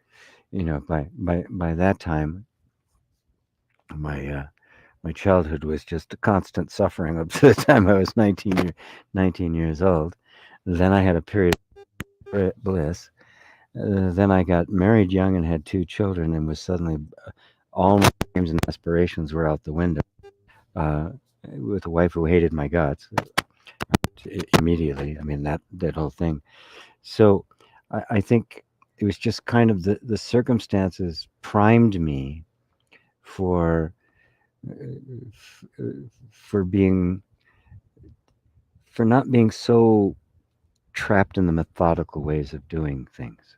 by that time, my my childhood was just a constant suffering up to the time I was 19 years old. Then I had a period of bliss. Then I got married young and had two children, and was suddenly all my dreams and aspirations were out the window. Uh, with a wife who hated my guts immediately. I mean that whole thing. So I think it was just kind of the circumstances primed me for for being for not being so trapped in the methodical ways of doing things.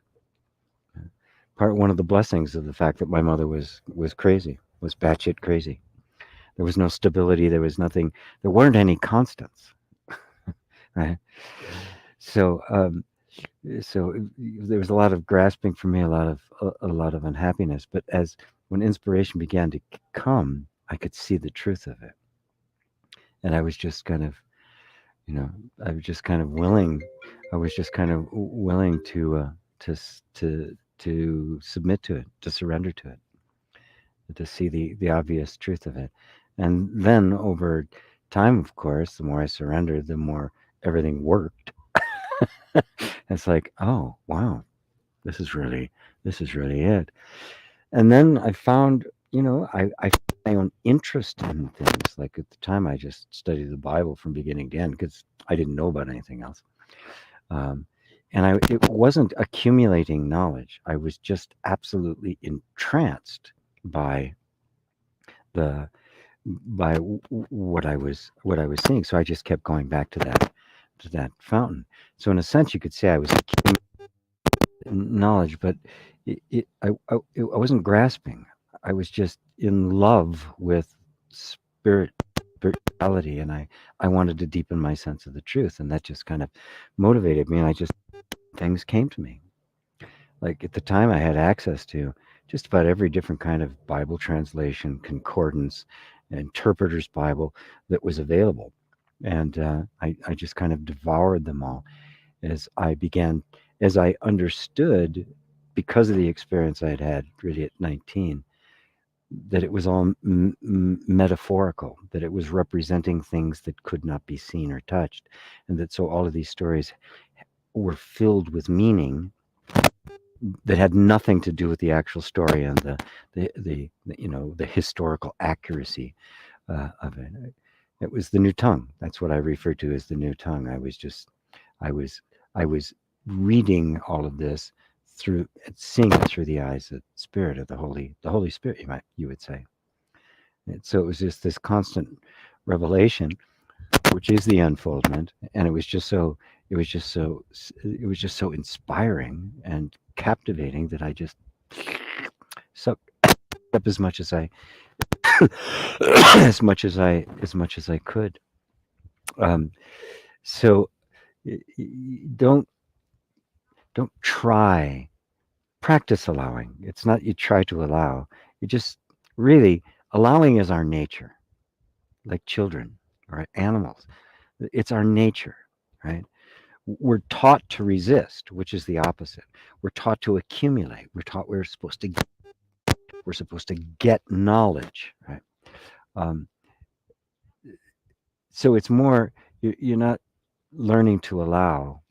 Part one of the blessings of the fact that my mother was crazy, was batshit crazy. There was no stability. There was nothing. There weren't any constants. Right. So there was a lot of grasping for me, a lot of unhappiness. But as when inspiration began to come, I could see the truth of it, and I was just kind of you know I was just kind of willing. I was just kind of willing to to submit to it, to surrender to it, to see the obvious truth of it. And then over time, of course, the more I surrendered, the more everything worked. It's like, oh wow, this is really it. And then I found, I found my own interest in things. Like at the time, I just studied the Bible from beginning to end because I didn't know about anything else. Um, and it wasn't accumulating knowledge. I was just absolutely entranced by the what I was seeing. So I just kept going back to that fountain. So in a sense, you could say I was accumulating knowledge, but I wasn't grasping. I was just in love with spirituality, and I wanted to deepen my sense of the truth, and that just kind of motivated me. And I just things came to me. Like at the time, I had access to just about every different kind of Bible translation, concordance, interpreter's Bible that was available, and I just kind of devoured them all as as I understood, because of the experience I had had really at 19, that it was all metaphorical, that it was representing things that could not be seen or touched, and that so all of these stories were filled with meaning that had nothing to do with the actual story and the historical accuracy of it. It was the new tongue. That's what I refer to as the new tongue. I was I was reading all of this through seeing it through the eyes of spirit of the Holy Spirit, you would say. And so it was just this constant revelation, which is the unfoldment, and it was just so inspiring and captivating that I just sucked up as much as I as much as I could. Um, so don't try practice allowing. It's not you try to allow. You just really allowing is our nature, like children or animals. It's our nature, right? We're taught to resist, which is the opposite. We're taught to accumulate. We're taught we're supposed to We're supposed to get knowledge, right? Um, so it's more, you're not learning to allow.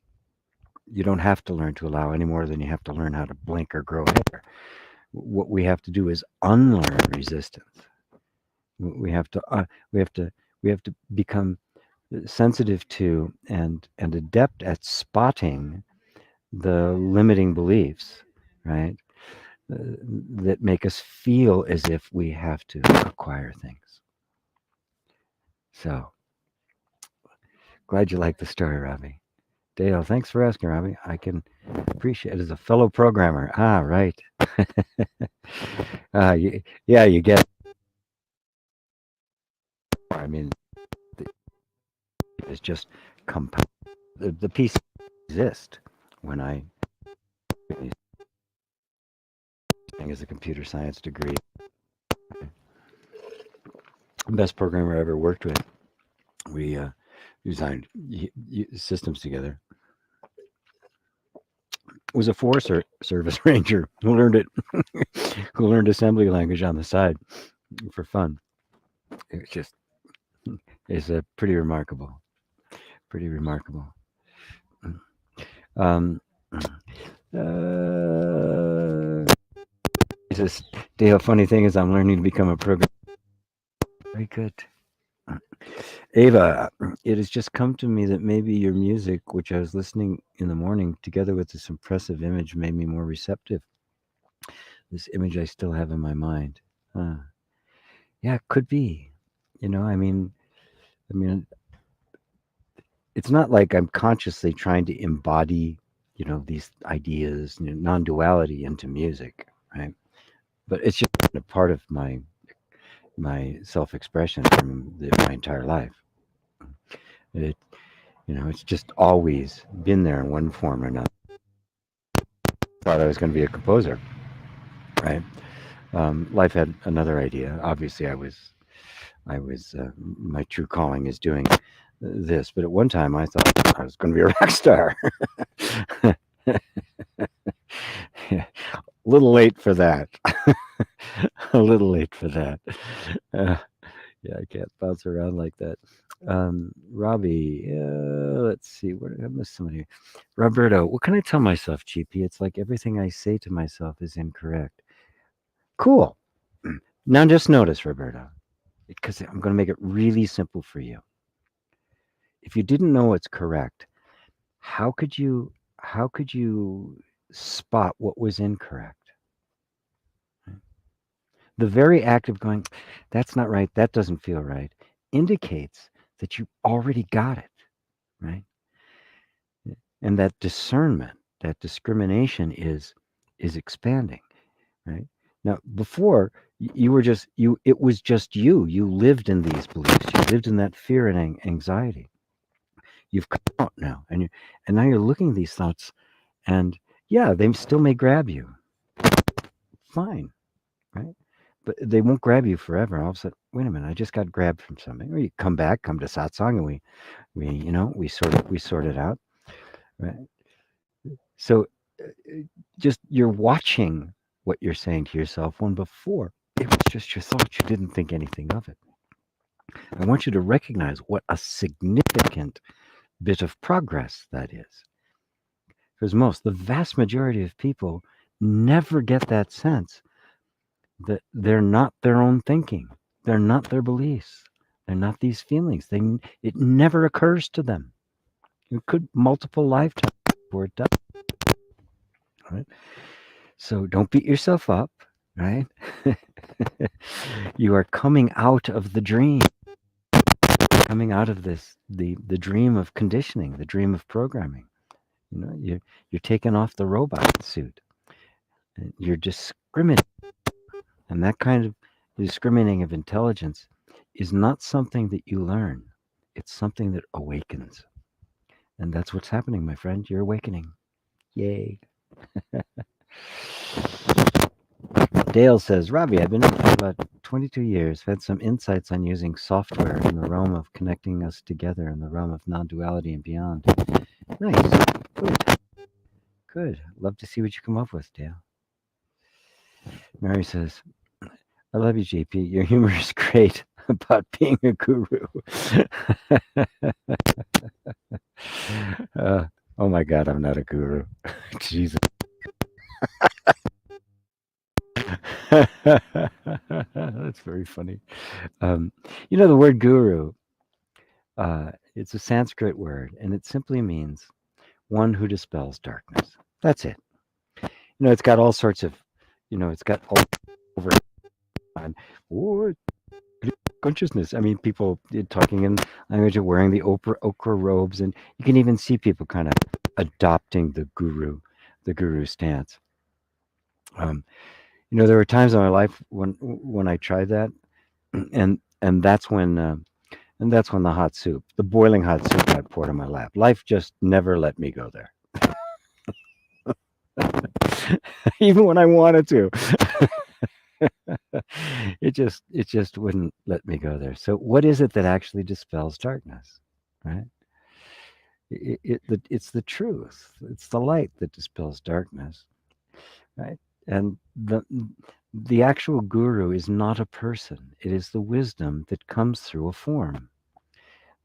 You don't have to learn to allow any more than you have to learn how to blink or grow hair. What we have to do is unlearn resistance. We have to, we have to, we have to become sensitive to and adept at spotting the limiting beliefs, right? That make us feel as if we have to acquire things. So glad you like the story, Robbie. Dale, thanks for asking, Robbie. I can appreciate it as a fellow programmer. Ah, right. Yeah, you get. I mean, it's just compound. The piece exists when I as a computer science degree. Best programmer I ever worked with. We designed systems together. Was a Forest Service ranger who learned it, who learned assembly language on the side for fun. It's just, it's pretty remarkable. Pretty remarkable. Um, this Dale, funny thing is, I'm learning to become a programmer. Very good. Ava, it has just come to me that maybe your music, which I was listening in the morning, together with this impressive image, made me more receptive. This image I still have in my mind. Yeah, it could be. I mean, it's not like I'm consciously trying to embody, these ideas, non-duality into music, right? But it's just a part of my self-expression from my entire life. It, it's just always been there in one form or another. Thought I was going to be a composer, right? Life had another idea. Obviously, I was my true calling is doing this, but at one time I thought I was going to be a rock star. A little late for that. A little late for that. Yeah, I can't bounce around like that. Robbie, let's see. Where did I miss somebody? Roberto, what can I tell myself, GP? It's like everything I say to myself is incorrect. Cool. Now just notice, Roberto, because I'm going to make it really simple for you. If you didn't know what's correct, how could you spot what was incorrect? The very act of going, that's not right, that doesn't feel right, indicates that you already got it, right? And that discernment, that discrimination is expanding, right? Now, before you were just you, it was just you. You lived in these beliefs. You lived in that fear and anxiety. You've come out now, and now you're looking at these thoughts, and yeah, they still may grab you. Fine, right? But they won't grab you forever. All of a sudden, wait a minute, I just got grabbed from something. Or you come to satsang, and we sort it out, right? So just you're watching what you're saying to yourself when before it was just your thoughts. You didn't think anything of it. I want you to recognize what a significant bit of progress that is. Because the vast majority of people never get that sense that they're not their own thinking. They're not their beliefs. They're not these feelings. It never occurs to them. It could multiple lifetimes before it does. Right? So don't beat yourself up, right? You are coming out of the dream. Coming out of this, the dream of conditioning, the dream of programming. You're taking off the robot suit. You're discriminating. And that kind of discriminating of intelligence is not something that you learn. It's something that awakens. And that's what's happening, my friend. You're awakening. Yay. Dale says, Robbie, I've been in for about 22 years, had some insights on using software in the realm of connecting us together in the realm of non-duality and beyond. Nice. Good. Love to see what you come up with, Dale. Mary says, I love you, JP. Your humor is great about being a guru. uh, oh my God, I'm not a guru. Jesus. That's very funny. Um, the word guru, it's a Sanskrit word, and it simply means one who dispels darkness. That's it. It's got all sorts of, it's got all over on oh, consciousness. I mean, people talking in language of wearing the ochre robes, and you can even see people kind of adopting the guru stance. Um, there were times in my life when I tried that, and that's when the hot soup, the boiling hot soup, got poured on my lap. Life just never let me go there, even when I wanted to. it just wouldn't let me go there. So what is it that actually dispels darkness, right? It's the truth. It's the light that dispels darkness, right? And the actual guru is not a person. It is the wisdom that comes through a form.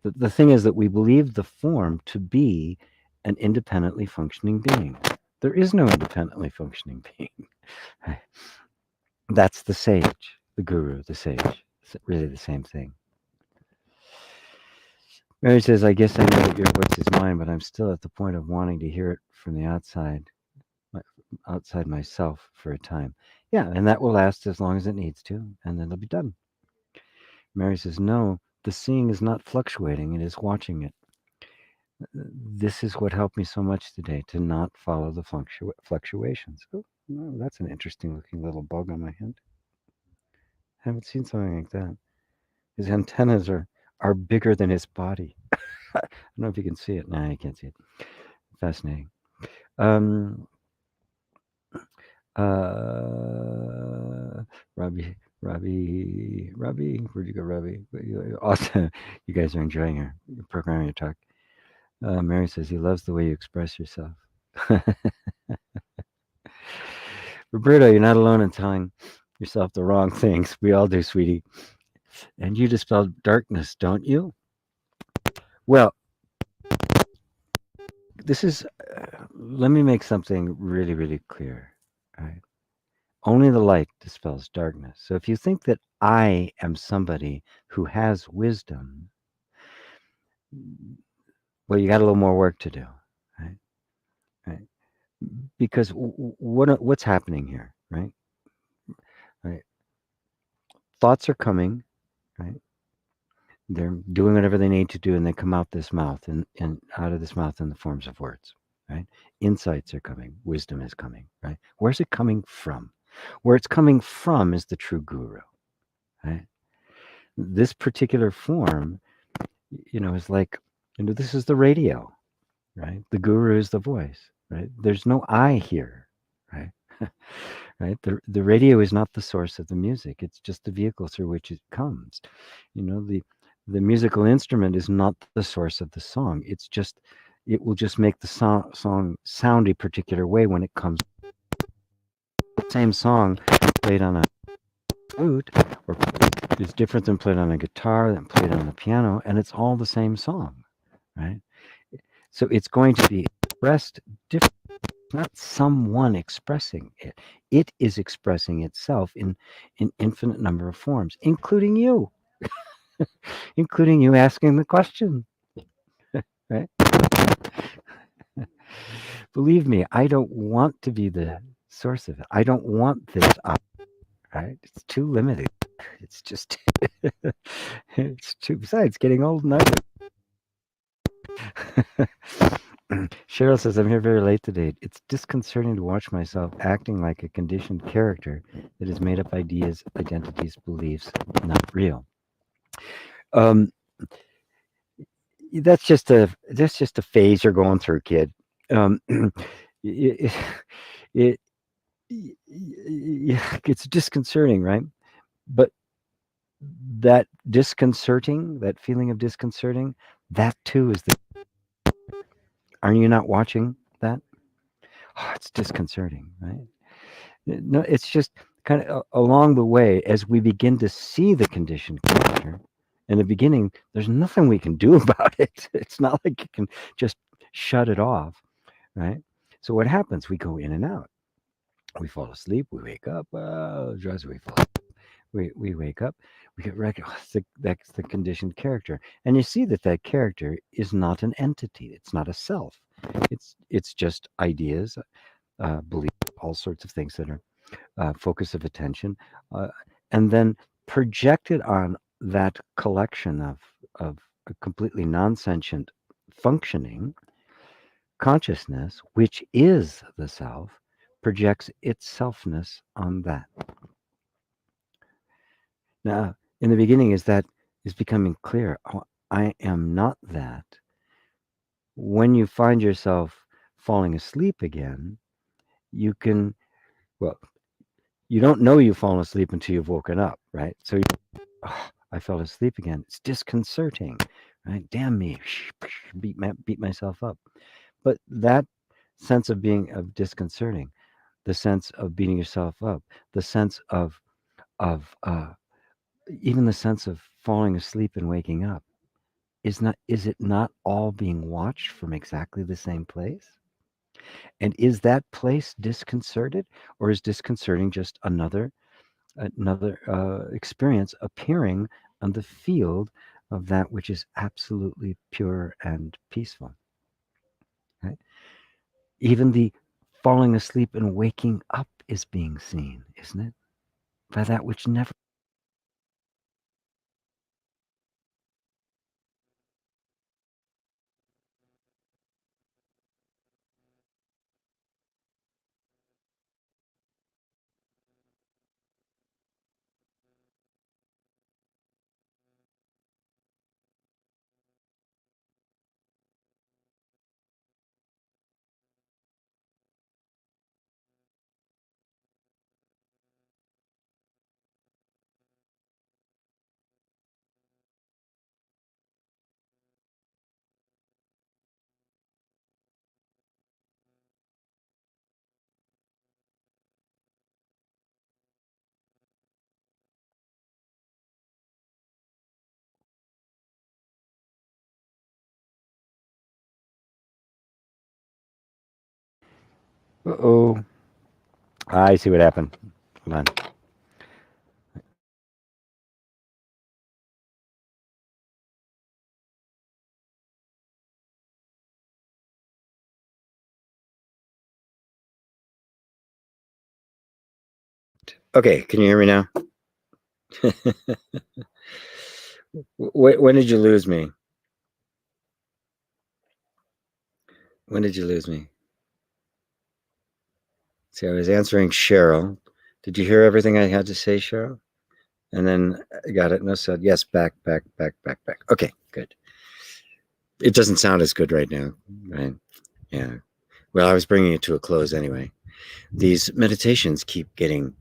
The thing is that we believe the form to be an independently functioning being. There is no independently functioning being. That's the sage, the guru, the sage. It's really the same thing. Mary says, I guess I know that your voice is mine, but I'm still at the point of wanting to hear it from the outside myself for a time. Yeah, and that will last as long as it needs to, and then it'll be done. Mary says, no, the seeing is not fluctuating, it is watching it. This is what helped me so much today, to not follow the fluctuations. Oh, no, that's an interesting looking little bug on my head. Haven't seen something like that. His antennas are bigger than his body. I don't know if you can see it. No, you can't see it. Fascinating. Um, uh, Robbie, where'd you go, Robbie? Awesome. You guys are enjoying your program, your talk. Mary says he loves the way you express yourself. Roberto, you're not alone in telling yourself the wrong things. We all do, sweetie. And you dispel darkness, don't you? Well, this is. Let me make something really, really clear. Right? Only the light dispels darkness. So if you think that I am somebody who has wisdom, well, you got a little more work to do, right? Right? Because what's happening here, right? Right? Thoughts are coming, right? They're doing whatever they need to do, and they come out this mouth and out of this mouth in the forms of words, right? Insights are coming, wisdom is coming, right? Where's it coming from? Where it's coming from is the true guru, right? This particular form, is like, this is the radio, right? The guru is the voice, right? There's no I here, right? Right? The radio is not the source of the music. It's just the vehicle through which it comes. The musical instrument is not the source of the song. It will just make the song sound a particular way when it comes. The same song played on a flute or is different than played on a guitar, than played on a piano, and it's all the same song, right? So it's going to be expressed differently. Not someone expressing it. It is expressing itself in an infinite number of forms, including you, including you asking the question, right? Believe me, I don't want to be the source of it. I don't want this up, right? It's too limited. It's just, it's too, besides getting old and ugly. Cheryl says, I'm here very late today. It's disconcerting to watch myself acting like a conditioned character that is made up ideas, identities, beliefs, not real. That's just a phase you're going through, kid. It, it, it's disconcerting, right? But that feeling of disconcerting, that too is the. Are you not watching that? Oh, it's disconcerting, right? No, it's just kind of along the way, as we begin to see the conditioned character, in the beginning, there's nothing we can do about it. It's not like you can just shut it off, right? So what happens? We go in and out. We fall asleep. We wake up. Drowsy. We fall. We wake up. We get recognized. That's the conditioned character, and you see that that character is not an entity. It's not a self. It's just ideas, beliefs, all sorts of things that are focus of attention, uh, and then projected on that collection of a completely non-sentient functioning consciousness, which is the self, projects its selfness on that. Now, in the beginning, is that is becoming clear. Oh, I am not that. When you find yourself falling asleep again, you can, well, you don't know you've fallen asleep until you've woken up, right? So "Oh, I fell asleep again." It's disconcerting, right? Damn me, beat myself up. But that sense of being of disconcerting, the sense of beating yourself up, the sense of even the sense of falling asleep and waking up is it not all being watched from exactly the same place? And is that place disconcerted, or is disconcerting just another experience appearing on the field of that which is absolutely pure and peaceful, right? Even the falling asleep and waking up is being seen, isn't it? By that which never. Oh, I see what happened. Hold on. Okay, can you hear me now? When did you lose me? When did you lose me? See, I was answering Cheryl. Did you hear everything I had to say, Cheryl? And then I got it and I said, yes, back. Okay, good. It doesn't sound as good right now, right? Yeah. Well, I was bringing it to a close anyway. These meditations keep getting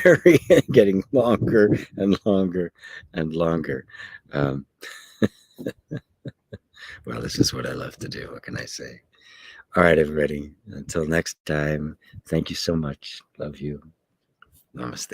very, getting longer and longer and longer. Um, well, this is what I love to do. What can I say? All right, everybody. Until next time, thank you so much. Love you. Namaste.